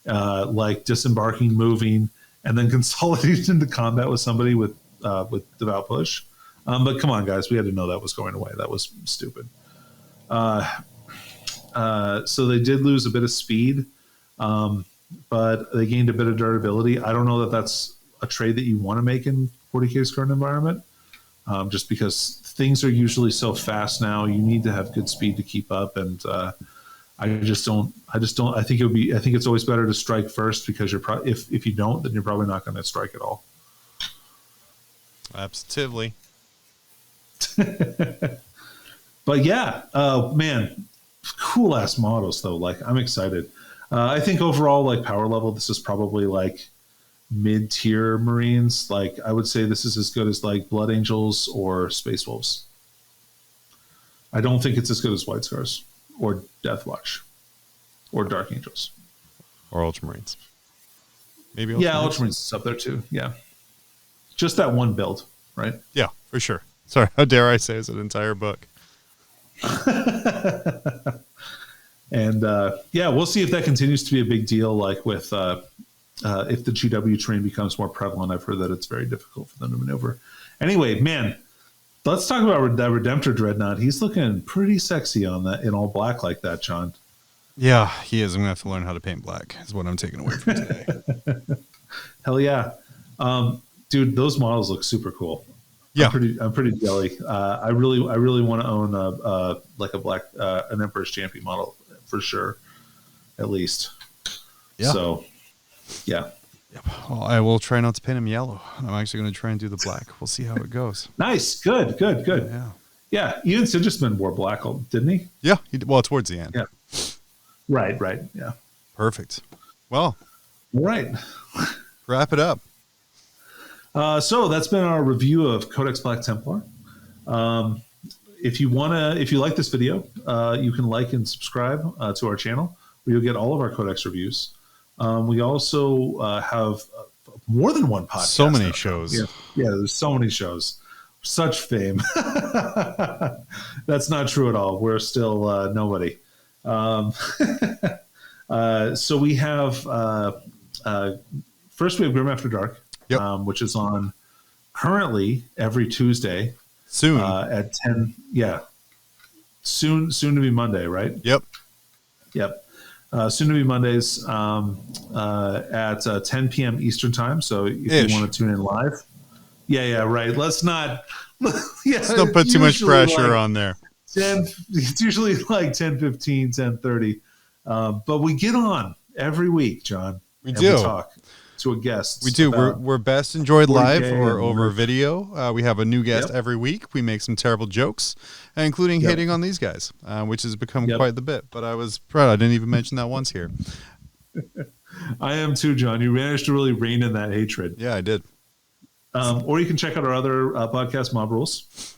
like disembarking, moving, and then consolidating into combat with somebody with Devout Push. But come on, guys, we had to know that was going away. That was stupid. So they did lose a bit of speed, but they gained a bit of durability. I don't know that that's a trade that you want to make in 40K's current environment, just because things are usually so fast now. You need to have good speed to keep up, and I think it's always better to strike first, because if you don't, then you're probably not going to strike at all. Absolutely. But yeah, man, cool ass models though. Like, I'm excited. I think overall, like, power level, this is probably like mid-tier Marines. Like, I would say this is as good as like Blood Angels or Space Wolves. I don't think it's as good as White Scars or Death Watch or Dark Angels or Ultramarines. Maybe Ultramarines is up there too. Yeah, just that one build, right? Yeah, for sure. Sorry, how dare I say it's an entire book. And we'll see if that continues to be a big deal. Like, with if the GW train becomes more prevalent, I've heard that it's very difficult for them to maneuver. Anyway, man, let's talk about that Redemptor Dreadnought. He's looking pretty sexy on that in all black like that, John. Yeah, he is. I'm gonna have to learn how to paint black. Is what I'm taking away from today. Hell yeah, dude! Those models look super cool. Yeah, I'm pretty jelly. I really want to own a black an Emperor's Champion model for sure, at least. Yeah. So, yeah. Yep. Well, I will try not to paint him yellow. I'm actually going to try and do the black. We'll see how it goes. Nice. Good. Yeah. Even Citrusman wore black, didn't he? Yeah. Well, towards the end. Yeah. Right. Yeah. Perfect. Well. All right. Wrap it up. So that's been our review of Codex Black Templar. If you like this video, you can like and subscribe to our channel, where you'll get all of our Codex reviews. We also have more than one podcast. So many shows. Yeah, there's so many shows. Such fame. That's not true at all. We're still nobody. So we have first we have Grim After Dark, which is on currently every Tuesday. Soon at 10. Yeah, soon to be Monday, right? Yep. Soon to be Mondays at 10 p.m. Eastern time. So if you want to tune in live, right. Let's not. Let's don't put too much pressure on there. It's usually like 10:15, 10:30, but we get on every week, John. We talk to a guest. We do. We're best enjoyed live or over video. We have a new guest every week. We make some terrible jokes, including hating on these guys, which has become quite the bit. But I was proud. I didn't even mention that once here. I am too, John. You managed to really rein in that hatred. Yeah, I did. Or you can check out our other podcast, Mob Rules,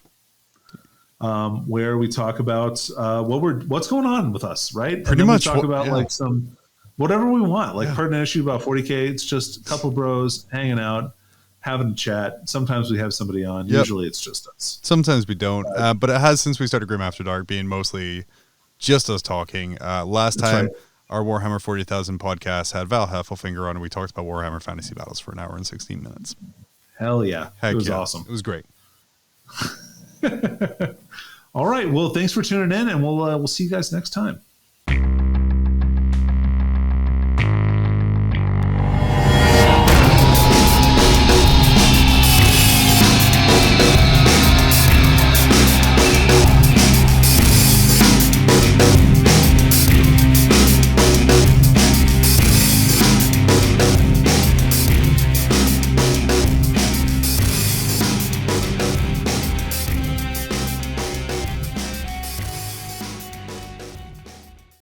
where we talk about what's going on with us, right? Pretty much. We talk about like some whatever we want, like pertinent issue about 40K. It's just a couple bros hanging out, having a chat. Sometimes we have somebody on. Usually it's just us. Sometimes we don't. But it has, since we started Grim After Dark, being mostly just us talking. Last time, our Warhammer 40,000 podcast had Val Heffelfinger on, and we talked about Warhammer Fantasy Battles for an hour and 16 minutes. Hell yeah. It was awesome. It was great. All right. Well, thanks for tuning in, and we'll see you guys next time.